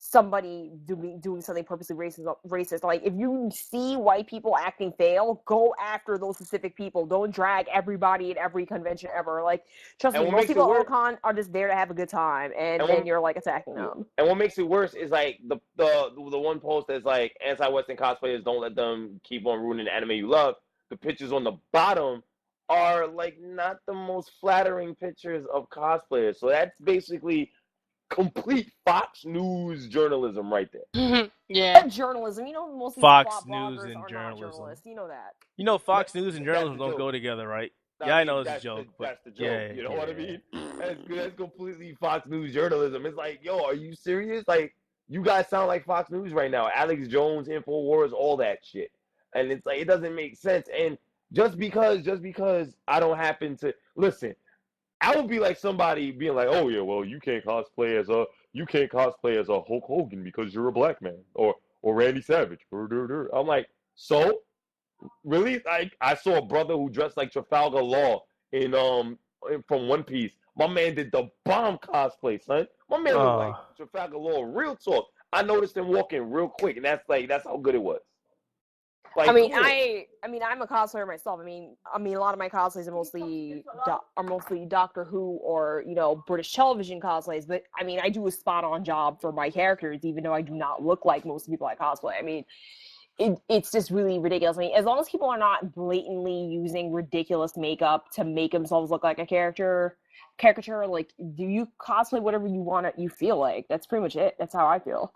somebody doing something purposely racist. Like, if you see white people acting fail, go after those specific people. Don't drag everybody at every convention ever. Like, trust me, most people at Otakon are just there to have a good time, and then you're like attacking them. And what makes it worse is like the one post that's like, anti-Western cosplayers, don't let them keep on ruining the anime you love. The pictures on the bottom are like not the most flattering pictures of cosplayers. So that's basically complete Fox News journalism right there. Yeah. Journalism. Most Fox News bloggers and are journalism. not journalists. You know that. Fox News and journalism don't go together, right? I know it's a joke. That's the joke. You know what I mean? That's completely Fox News journalism. It's like, yo, are you serious? Like, you guys sound like Fox News right now. Alex Jones, InfoWars, all that shit. And it's like, it doesn't make sense. And just because I don't happen to listen, I would be like somebody being like, "Oh yeah, well you can't cosplay as a Hulk Hogan because you're a black man, or Randy Savage." I'm like, so really? Like, I saw a brother who dressed like Trafalgar Law from One Piece. My man did the bomb cosplay, son. My man looked like Trafalgar Law. Real talk. I noticed him walking real quick, and that's how good it was. Like, I'm a cosplayer myself. I mean, a lot of my cosplays are mostly Doctor Who or British television cosplays. But I mean, I do a spot on job for my characters, even though I do not look like most people I cosplay. I mean, it's just really ridiculous. I mean, as long as people are not blatantly using ridiculous makeup to make themselves look like a caricature, like, do you cosplay whatever you feel like? That's pretty much it. That's how I feel.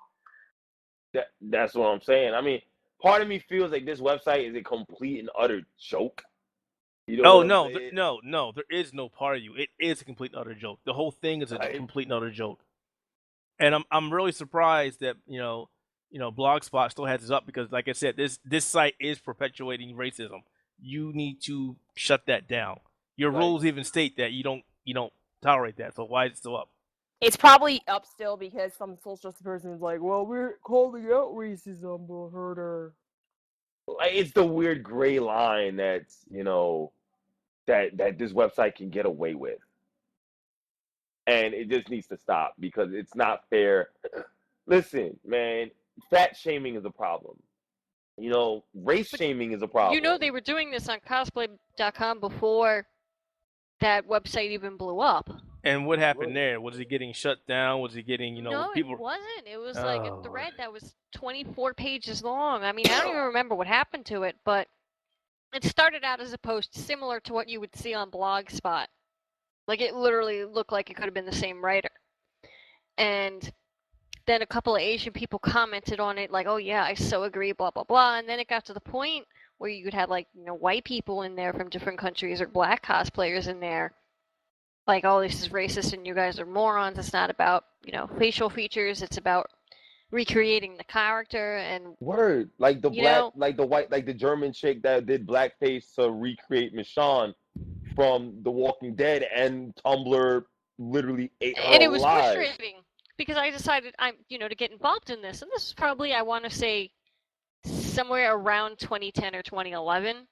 That's what I'm saying. I mean, part of me feels like this website is a complete and utter joke. No, there is no part of you. It is a complete and utter joke. The whole thing is a complete and utter joke. And I'm really surprised that Blogspot still has this up, because, like I said, this site is perpetuating racism. You need to shut that down. Your rules even state that you don't tolerate that. So why is it still up? It's probably up still because some social justice person is like, well, we're calling out racism, but hurt her. It's the weird gray line that's, that this website can get away with. And it just needs to stop, because it's not fair. Listen, man, fat shaming is a problem. Race shaming is a problem. They were doing this on cosplay.com before that website even blew up. And what happened there? Was it getting shut down? Was it getting, No, people? It wasn't. It was like a thread that was 24 pages long. I mean, I don't even remember what happened to it, but it started out as a post similar to what you would see on Blogspot. Like, it literally looked like it could have been the same writer. And then a couple of Asian people commented on it, like, oh yeah, I so agree, blah, blah, blah. And then it got to the point where you could have, like, white people in there from different countries, or black cosplayers in there. Like, oh, this is racist and you guys are morons. It's not about, facial features. It's about recreating the character. And word, like the black, like the white, like the German chick that did blackface to recreate Michonne from The Walking Dead, and Tumblr literally ate her And it was alive. frustrating because I decided to get involved in this, and this is probably, I want to say, somewhere around 2010 or 2011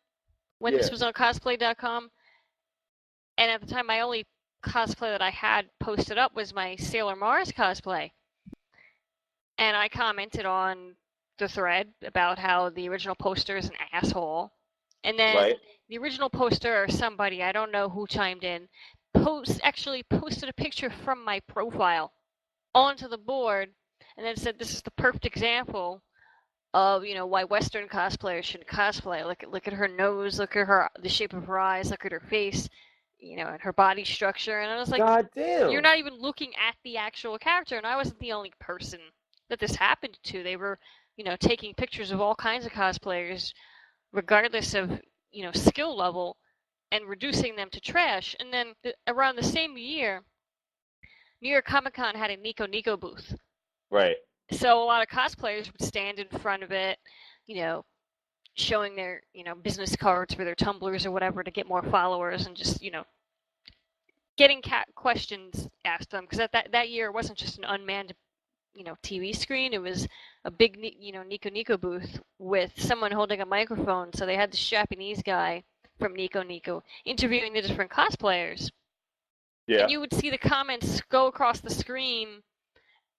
when this was on Cosplay.com. And at the time, my only cosplay that I had posted up was my Sailor Mars cosplay. And I commented on the thread about how the original poster is an asshole. And then the original poster, or somebody, I don't know who chimed in, actually posted a picture from my profile onto the board, and then said, "This is the perfect example of why Western cosplayers shouldn't cosplay. Look at her nose, look at the shape of her eyes, look at her face, and her body structure." And I was like, God damn. You're not even looking at the actual character. And I wasn't the only person that this happened to. They were, taking pictures of all kinds of cosplayers, regardless of, skill level, and reducing them to trash. And then around the same year, New York Comic Con had a Nico Nico booth. Right. So a lot of cosplayers would stand in front of it, showing their, business cards for their Tumblrs or whatever to get more followers, and just, getting questions asked them. Because that year it wasn't just an unmanned, TV screen. It was a big, Nico Nico booth with someone holding a microphone. So they had this Japanese guy from Nico Nico interviewing the different cosplayers. Yeah. And you would see the comments go across the screen,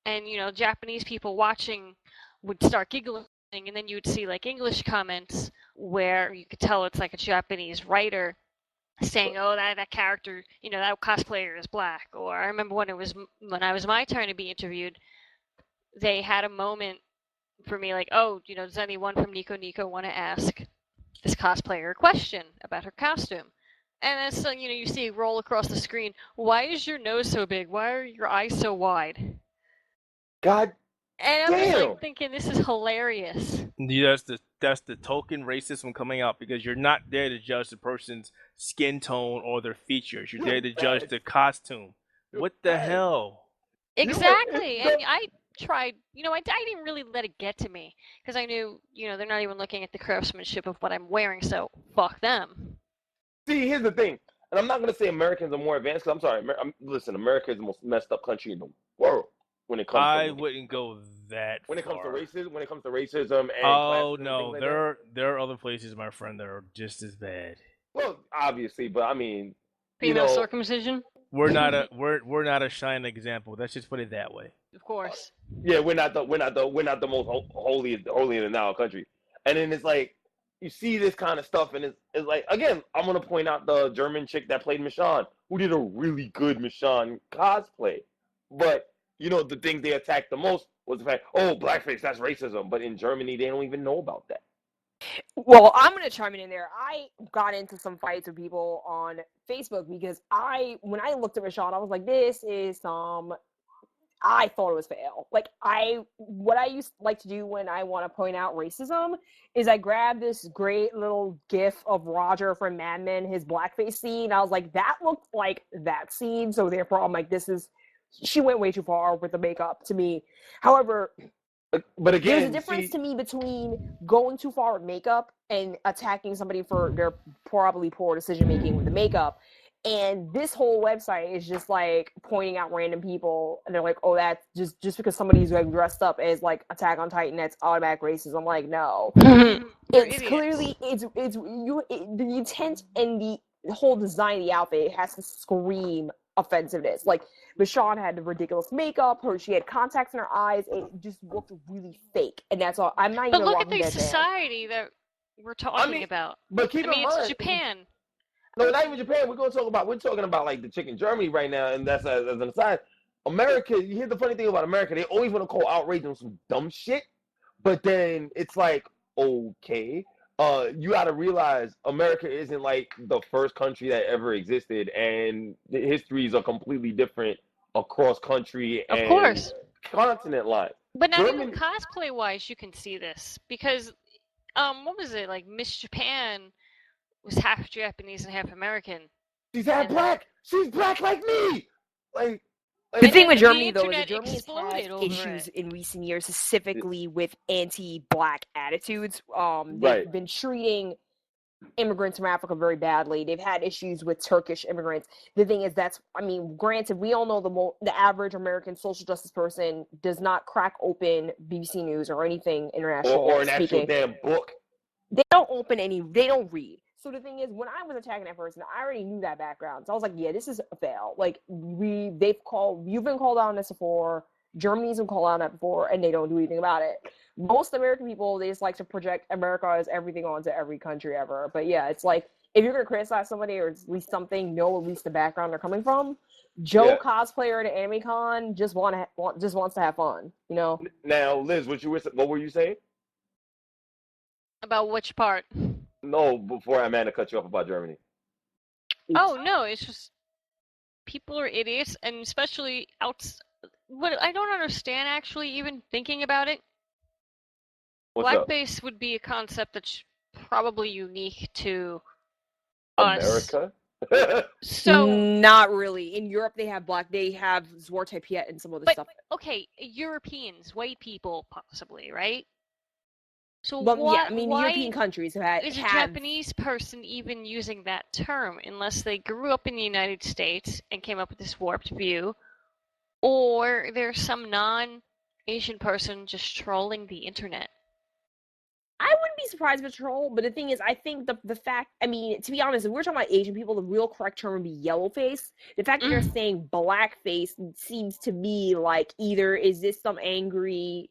and Japanese people watching would start giggling, and then you would see like English comments where you could tell it's like a Japanese writer saying, "Oh, that character, that cosplayer is black." Or I remember when I was my turn to be interviewed, they had a moment for me like, "Oh, does anyone from Nico Nico want to ask this cosplayer a question about her costume?" And then so you see it roll across the screen. "Why is your nose so big? Why are your eyes so wide?" God And I'm damn. just like thinking, this is hilarious. Yeah, that's the token racism coming out, because you're not there to judge the person's skin tone or their features. You're there to judge the costume. What the hell? Exactly. And I tried, I didn't really let it get to me, because I knew, they're not even looking at the craftsmanship of what I'm wearing, so fuck them. See, here's the thing, and I'm not going to say Americans are more advanced, 'cause I'm sorry. Listen, America is the most messed up country in the world when it comes I wouldn't go that when it far. comes to racism and Oh, classism and no, things like there are other places, my friend, that are just as bad. Well, obviously, but I mean, Female circumcision? We're not a shining example. Let's just put it that way. Of course. Yeah, we're not the most holy in the country. And then it's like you see this kind of stuff, and it's like, again, I'm gonna point out the German chick that played Michonne, who did a really good Michonne cosplay. But the thing they attacked the most was the fact, oh, blackface, that's racism. But in Germany, they don't even know about that. Well, I'm going to chime in there. I got into some fights with people on Facebook because when I looked at Michonne, I was like, this is I thought it was fail. Like, what I used to like to do when I want to point out racism is I grab this great little gif of Roger from Mad Men, his blackface scene. I was like, that looked like that scene. So therefore, I'm like, she went way too far with the makeup to me. However, but again, there's a difference to me between going too far with makeup and attacking somebody for their probably poor decision making with the makeup. And this whole website is just like pointing out random people, and they're like, "Oh, that's just because somebody's like dressed up as like Attack on Titan, that's automatic racism." I'm like, no, it's clearly the intent and the whole design of the outfit has to scream offensiveness. Like, Michonne had the ridiculous makeup, she had contacts in her eyes, it just looked really fake, and that's all. I'm not even. But look at the society that we're talking about. But keep in mind, it's Japan. No, not even Japan. We're talking about like the chick in Germany right now, and that's as an aside. America, you hear the funny thing about America, they always want to call outrage on some dumb shit, but then it's like, okay, you got to realize America isn't like the first country that ever existed, and the histories are completely different across country and continent lines. But not even cosplay-wise, you can see this, because, what was it, like Miss Japan was half Japanese and half American. She's half black. She's black like me. Like the thing with Germany, though, is that Germany has had issues in recent years, specifically with anti-black attitudes. They've been treating immigrants from Africa very badly. They've had issues with Turkish immigrants. The thing is, granted, we all know the average American social justice person does not crack open BBC News or anything international or an speaking. actual damn book. They don't read. So the thing is, when I was attacking that person, I already knew that background. So I was like, yeah, this is a fail. Like, you've been called out on this before. Germany's been called out on that before, and they don't do anything about it. Most American people, they just like to project America as everything onto every country ever. But yeah, it's like, if you're going to criticize somebody or at least something, know at least the background they're coming from. Joe Cosplayer at AnimeCon just wants to have fun, you know? Now, Liz, what were you saying? About which part? No, before Amanda cut you off about Germany. Oh, no, it's just people are idiots, and especially what I don't understand, actually, even thinking about it. Blackface would be a concept that's probably unique to America? So not really. In Europe, they have Zwarte and some other stuff. Okay, Europeans, white people, possibly, right? So European countries have. Is a Japanese person even using that term unless they grew up in the United States and came up with this warped view, or there's some non-Asian person just trolling the internet? I wouldn't be surprised if it's troll, but the thing is, I think the fact, to be honest, if we're talking about Asian people, the real correct term would be yellow face. The fact that they're saying blackface seems to me like either is this some angry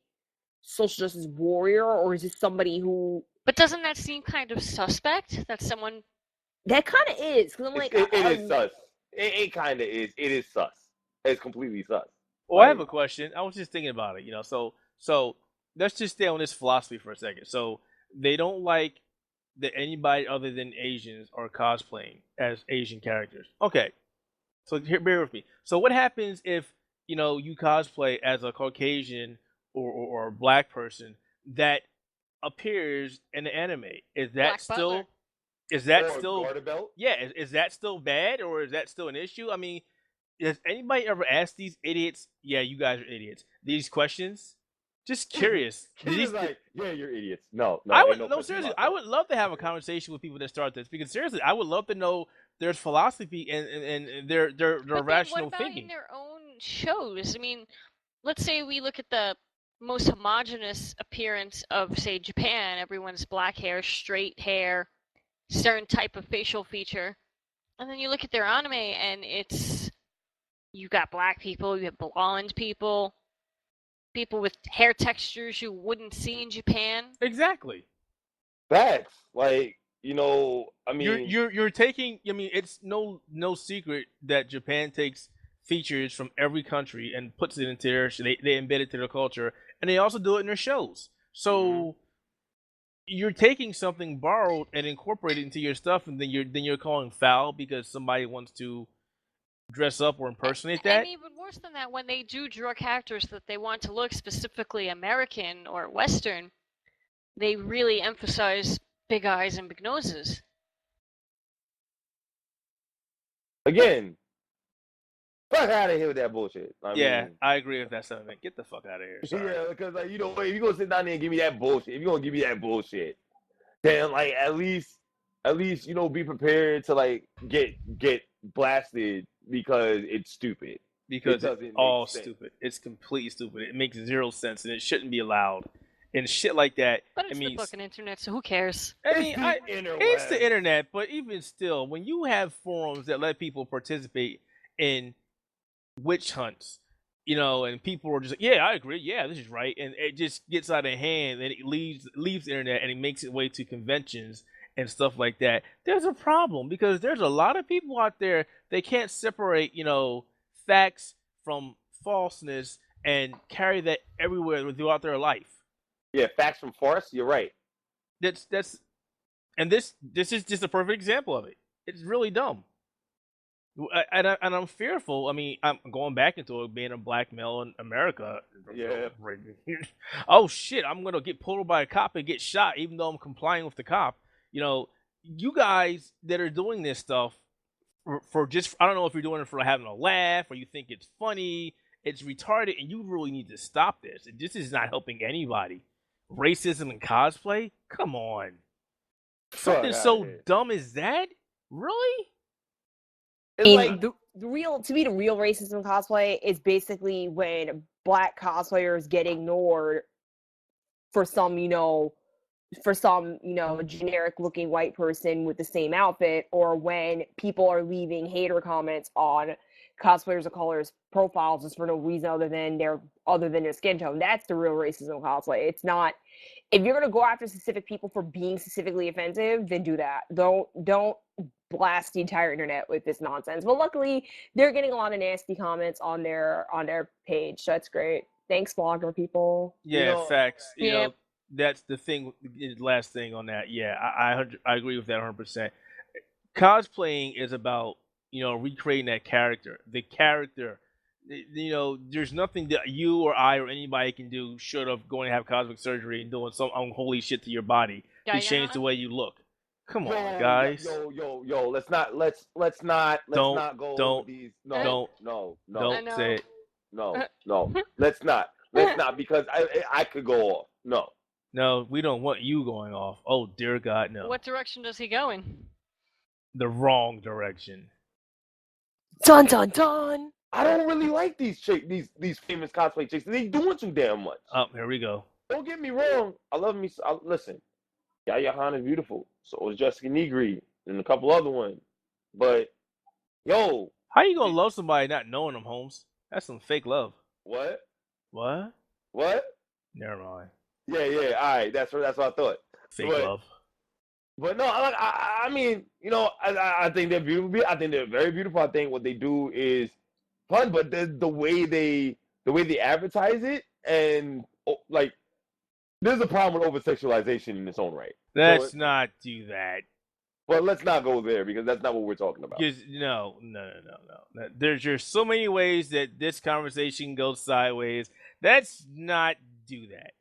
social justice warrior, or is this somebody who... But doesn't that seem kind of suspect? That someone... That kind of is, because I'm like... It is sus. It kind of is. It is sus. It's completely sus. Well, I have a question. I was just thinking about it, so let's just stay on this philosophy for a second. So they don't like that anybody other than Asians are cosplaying as Asian characters. Okay. So bear with me. So what happens if, you cosplay as a Caucasian or a black person that appears in the anime? Is that still yeah, is that still bad, or is that still an issue? Has anybody ever asked these idiots, yeah, you guys are idiots, these questions? Just curious. Like, yeah, you're idiots. No, seriously, I would love to have a conversation with people that start this, because seriously, I would love to know their philosophy and their rational what about thinking in their own shows? Let's say we look at the most homogenous appearance of, say, Japan. Everyone's black hair, straight hair, certain type of facial feature. And then you look at their anime and you got black people, you have blonde people with hair textures you wouldn't see in Japan. Exactly. Facts. Like, you're taking, it's no secret that Japan takes features from every country and puts it into they embed it to their culture, and they also do it in their shows. So you're taking something borrowed and incorporating it into your stuff, and then you're calling foul because somebody wants to dress up or impersonate that. And even worse than that, when they do draw characters that they want to look specifically American or Western, they really emphasize big eyes and big noses. Again, fuck out of here with that bullshit. I agree with that sentiment. Get the fuck out of here. Sorry. Yeah, because if you're gonna sit down there and give me that bullshit, then at least be prepared to get blasted because it's stupid. Because it's all stupid. It's completely stupid. It makes zero sense, and it shouldn't be allowed. And shit like that. But it's the fucking internet, so who cares? It's the internet, but even still, when you have forums that let people participate in witch hunts, and people are just like, yeah, I agree, yeah, this is right, and it just gets out of hand, and it leaves the internet, and it makes its way to conventions and stuff like that. There's a problem, because there's a lot of people out there, they can't separate, facts from falseness and carry that everywhere throughout their life. Yeah, facts from farce. You're right. This is just a perfect example of it. It's really dumb. And I'm fearful. I'm going back into it, being a black male in America. Yeah. Oh shit! I'm gonna get pulled by a cop and get shot, even though I'm complying with the cop. You guys that are doing this stuff for just, I don't know if you're doing it for having a laugh or you think it's funny. It's retarded, and you really need to stop this. This is not helping anybody. Racism and cosplay? Come on. Something so dumb as that? Really? I mean, the real racism in cosplay is basically when black cosplayers get ignored for some generic looking white person with the same outfit, or when people are leaving hater comments on cosplayers of color's profiles just for no reason other than their skin tone. That's the real racism of cosplay. It's not, if you're gonna go after specific people for being specifically offensive, then do that. Don't blast the entire internet with this nonsense. But luckily, they're getting a lot of nasty comments on their page, so that's great. Thanks, blogger people. Yeah, facts. You know, that's the thing. Last thing on that. Yeah, I agree with that 100%. Cosplaying is about, you know, recreating that character. The character. You know, there's nothing that you or I or anybody can do short of going to have cosmic surgery and doing some unholy shit to your body to change the way you look. Come on, guys. Yo, let's not go over these. No, don't say it. No, let's not, because I could go off. No, we don't want you going off. Oh dear God, no. What direction does he go in? The wrong direction. Dun dun dun. I don't really like these famous cosplay chicks. They doing too damn much. Oh, here we go. Don't get me wrong. I love me. Listen, Yaya Han is beautiful. So is Jessica Negri and a couple other ones. But yo, how you gonna love somebody not knowing them, Holmes? That's some fake love. What? Never mind. Yeah. All right, that's what I thought. Fake love. But no, I mean, you know, I think they're beautiful. I think they're very beautiful. I think what they do is fun, but the way they advertise it, and like, there's a problem with over-sexualization in its own right. Let's not do that. But let's not go there, because that's not what we're talking about. No. There's just so many ways that this conversation goes sideways. Let's not do that.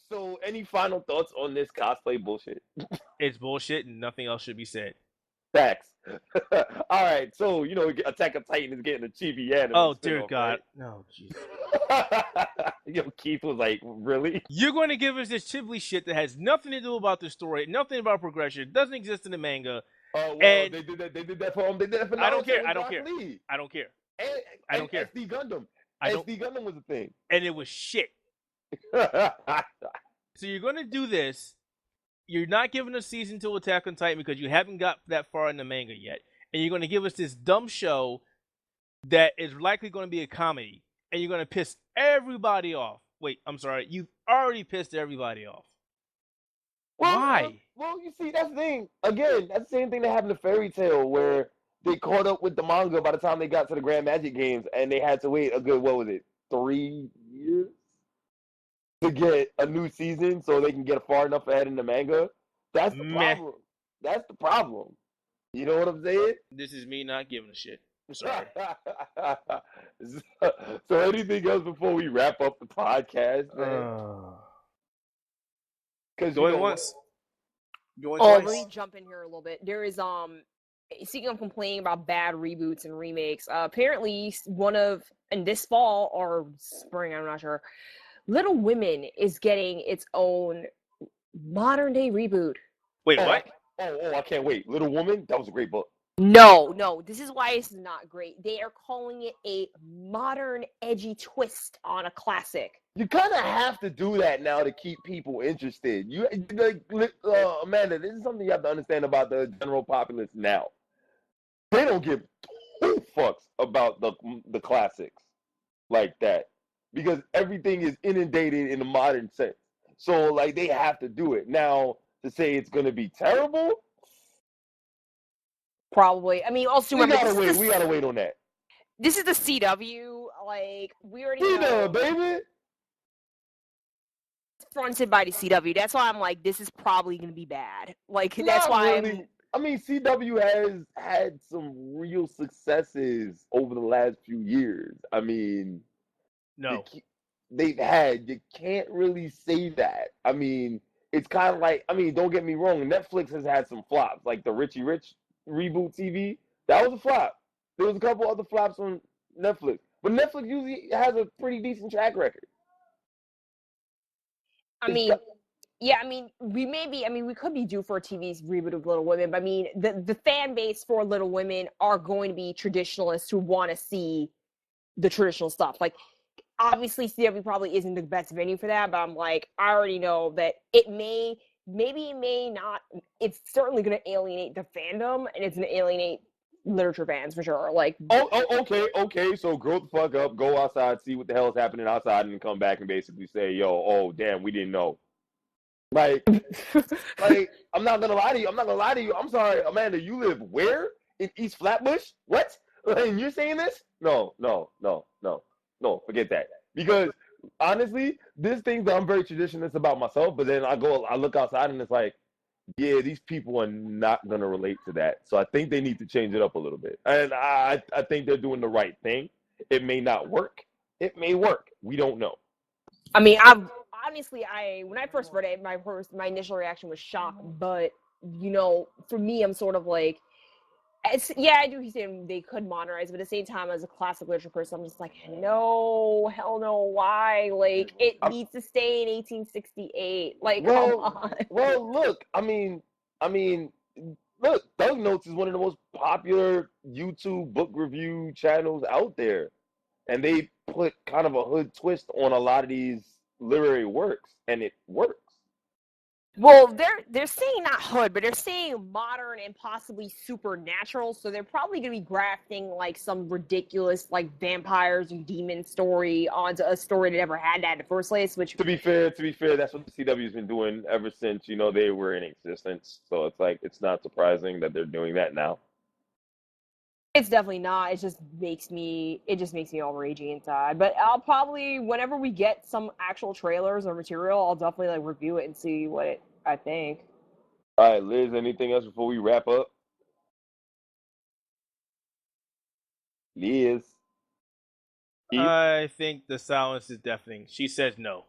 So any final thoughts on this cosplay bullshit? It's bullshit and nothing else should be said. Facts. All right, so, you know, Attack of Titan is getting a chibi anime. Oh, dear God. Right? No, jeez. Yo, Keith was like, really? You're going to give us this Ghibli shit that has nothing to do about the story, nothing about progression, it doesn't exist in the manga. Oh, well, and they did that for Naruto. I don't care. I don't care. SD Gundam. SD Gundam was a thing. And it was shit. So you're going to do this. You're not giving a season to Attack on Titan because you haven't got that far in the manga yet. And you're going to give us this dumb show that is likely going to be a comedy. And you're going to piss everybody off. Wait, I'm sorry. You've already pissed everybody off. Why? Well, you see, that's the thing. Again, that's the same thing that happened to Fairy Tail, where they caught up with the manga by the time they got to the Grand Magic Games, and they had to wait a good, 3 years? To get a new season so they can get far enough ahead in the manga. That's the problem. That's the problem. You know what I'm saying? This is me not giving a shit. I'm sorry. So anything else before we wrap up the podcast, man? Going once. Going twice. Let me jump in here a little bit. There is speaking of complaining about bad reboots and remakes, apparently in this fall or spring, I'm not sure, Little Women is getting its own modern day reboot. Wait, what? I can't wait. Little Woman? That was a great book. No. This is why this is not great. They are calling it a modern, edgy twist on a classic. You kind of have to do that now to keep people interested. Amanda, this is something you have to understand about the general populace now. They don't give two fucks about the classics like that. Because everything is inundated in a modern sense. So, like, they have to do it. Now, to say it's going to be terrible? Probably. I mean, also remember... We gotta wait on that. This is the CW. Like, we already know... baby! It's fronted by the CW. That's why I'm like, this is probably going to be bad. Like, that's why really. I mean, CW has had some real successes over the last few years. I mean... No. You can't really say that. I mean, it's kind of like, don't get me wrong, Netflix has had some flops, like the Richie Rich reboot TV. That was a flop. There was a couple other flops on Netflix. But Netflix usually has a pretty decent track record. Yeah, I mean, we could be due for a TV's reboot of Little Women, but I mean, the fan base for Little Women are going to be traditionalists who want to see the traditional stuff. Like, obviously, CW probably isn't the best venue for that, but I'm like, I already know that maybe it may not, it's certainly going to alienate the fandom, and it's going to alienate literature fans for sure. Like, okay. So grow the fuck up, go outside, see what the hell is happening outside, and come back and basically say, yo, oh damn, we didn't know. Like, I'm not gonna lie to you. I'm sorry, Amanda. You live where? In East Flatbush? What? And you're saying this? No. Forget that. Because honestly, there's things that I'm very traditionalist about myself, but then I look outside and it's like, yeah, these people are not gonna relate to that. So I think they need to change it up a little bit. And I think they're doing the right thing. It may not work. It may work. We don't know. I mean, when I first read it, my initial reaction was shock. But for me, I'm sort of like, I do think they could modernize, but at the same time, as a classic literature person, I'm just like, no, hell no, why? Like, it needs to stay in 1868. Like, come on. Well, look, I mean, look, Thug Notes is one of the most popular YouTube book review channels out there. And they put kind of a hood twist on a lot of these literary works, and it works. Well, they're saying not hood, but they're saying modern and possibly supernatural. So they're probably going to be grafting like some ridiculous like vampires and demon story onto a story that never had that in the first place. Which, to be fair, that's what the CW's been doing ever since they were in existence. So it's like it's not surprising that they're doing that now. It's definitely not. It just makes me all ragey inside. But I'll probably, whenever we get some actual trailers or material, I'll definitely like review it and see what I think. All right, Liz, anything else before we wrap up? Liz? Keith? I think the silence is deafening. She says no.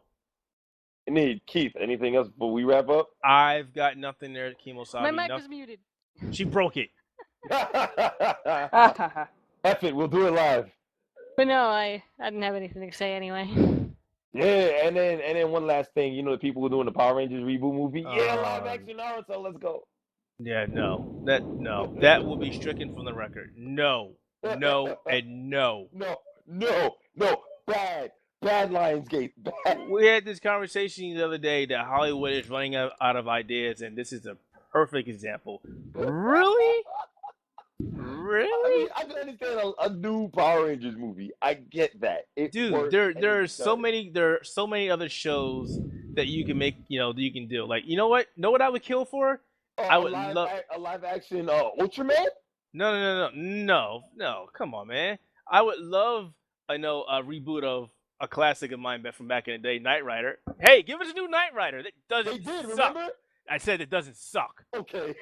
Keith, anything else before we wrap up? I've got nothing there, Kemosabe. My mic was muted. She broke it. F it, we'll do it live. But no, I didn't have anything to say anyway. Yeah, and then one last thing, the people who are doing the Power Rangers reboot movie. Yeah, live action Naruto, let's go. Yeah, no. That will be stricken from the record. No, and no. No. Bad Lionsgate. Bad. We had this conversation the other day that Hollywood is running out of ideas, and this is a perfect example. Really? I can understand a new Power Rangers movie. I get that. Dude, there are so many other shows that you can make, that you can do. Like, you know what? Know what I would kill for? I would love a live action Ultraman? No. Come on, man. I would love a reboot of a classic of mine from back in the day, Knight Rider. Hey, give us a new Knight Rider. That doesn't suck. Remember? I said it doesn't suck. Okay.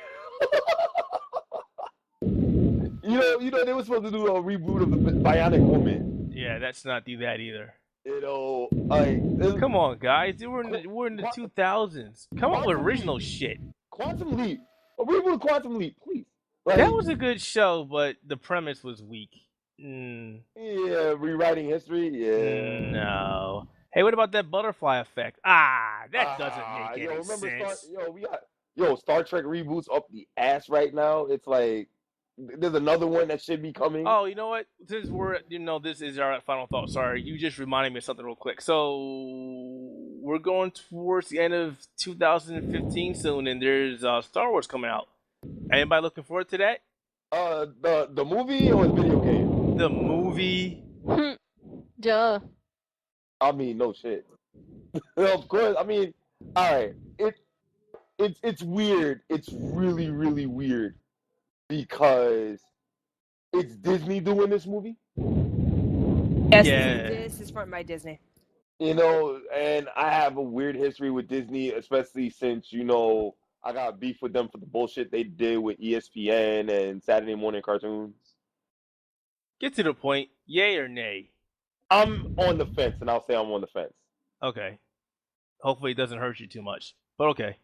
They were supposed to do a reboot of the Bionic Woman. Yeah, let's not do that either. Come on, guys. We're in the 2000s. Come on with original shit. Quantum Leap. A reboot of Quantum Leap, please. That was a good show, but the premise was weak. Yeah, rewriting history. Yeah. No. Hey, what about that butterfly effect? That doesn't make any sense. Star Trek reboots up the ass right now. It's like there's another one that should be coming. Oh, you know what? Since this is our final thought. Sorry, you just reminded me of something real quick. So we're going towards the end of 2015 soon, and there's Star Wars coming out. Anybody looking forward to that? The movie or the video game? The movie. Duh. I mean, no shit. Of course. I mean, all right. It's weird. It's really, really weird. Because it's Disney doing this movie. Yes, this is from my Disney. And I have a weird history with Disney, especially since, I got beef with them for the bullshit they did with ESPN and Saturday morning cartoons. Get to the point. Yay or nay? I'm on the fence, and I'll say I'm on the fence. Okay. Hopefully it doesn't hurt you too much. But okay.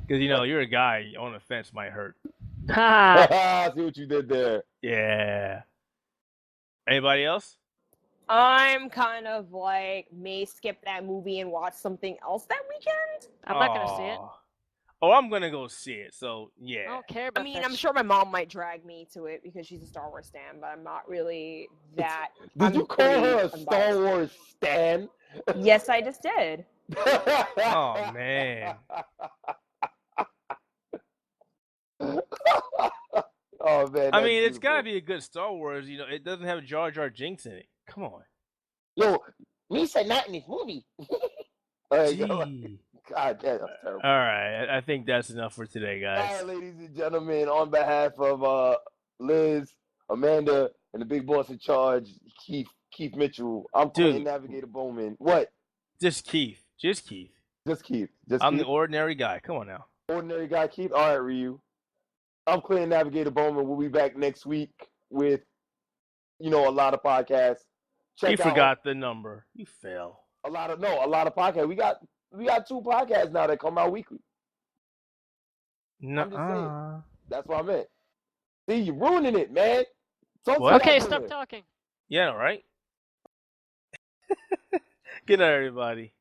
Because, you're a guy on the fence might hurt. Ha! See what you did there. Yeah. Anybody else? I'm kind of like may skip that movie and watch something else that weekend. I'm not gonna see it. Oh, I'm gonna go see it. So I yeah. don't care about I mean, that I'm sure my mom might drag me to it because she's a Star Wars stan, but I'm not really that. Did you call her a Star Wars stan? Yes, I just did. Oh man. Oh man. I mean, it's gotta be a good Star Wars. You know, it doesn't have Jar Jar Jinx in it. Come on. Yo, me said not in this movie. Gee. God damn, that's terrible. All right, I think that's enough for today, guys. All right, ladies and gentlemen, on behalf of Liz, Amanda, and the big boss in charge, Keith Mitchell, I'm Clinton Navigator Bowman. What? Just Keith. Just Keith. Just Keith. I'm the ordinary guy. Come on now. Ordinary guy, Keith. All right, Ryu. I'm Clinton Navigator Bowman. We'll be back next week with, a lot of podcasts. You forgot the number. You fail. A lot of podcasts. We got 2 podcasts now that come out weekly. I'm just saying. That's what I meant. See, you're ruining it, man. Okay, stop talking. Yeah, right? Good night, everybody.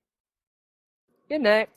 Good night.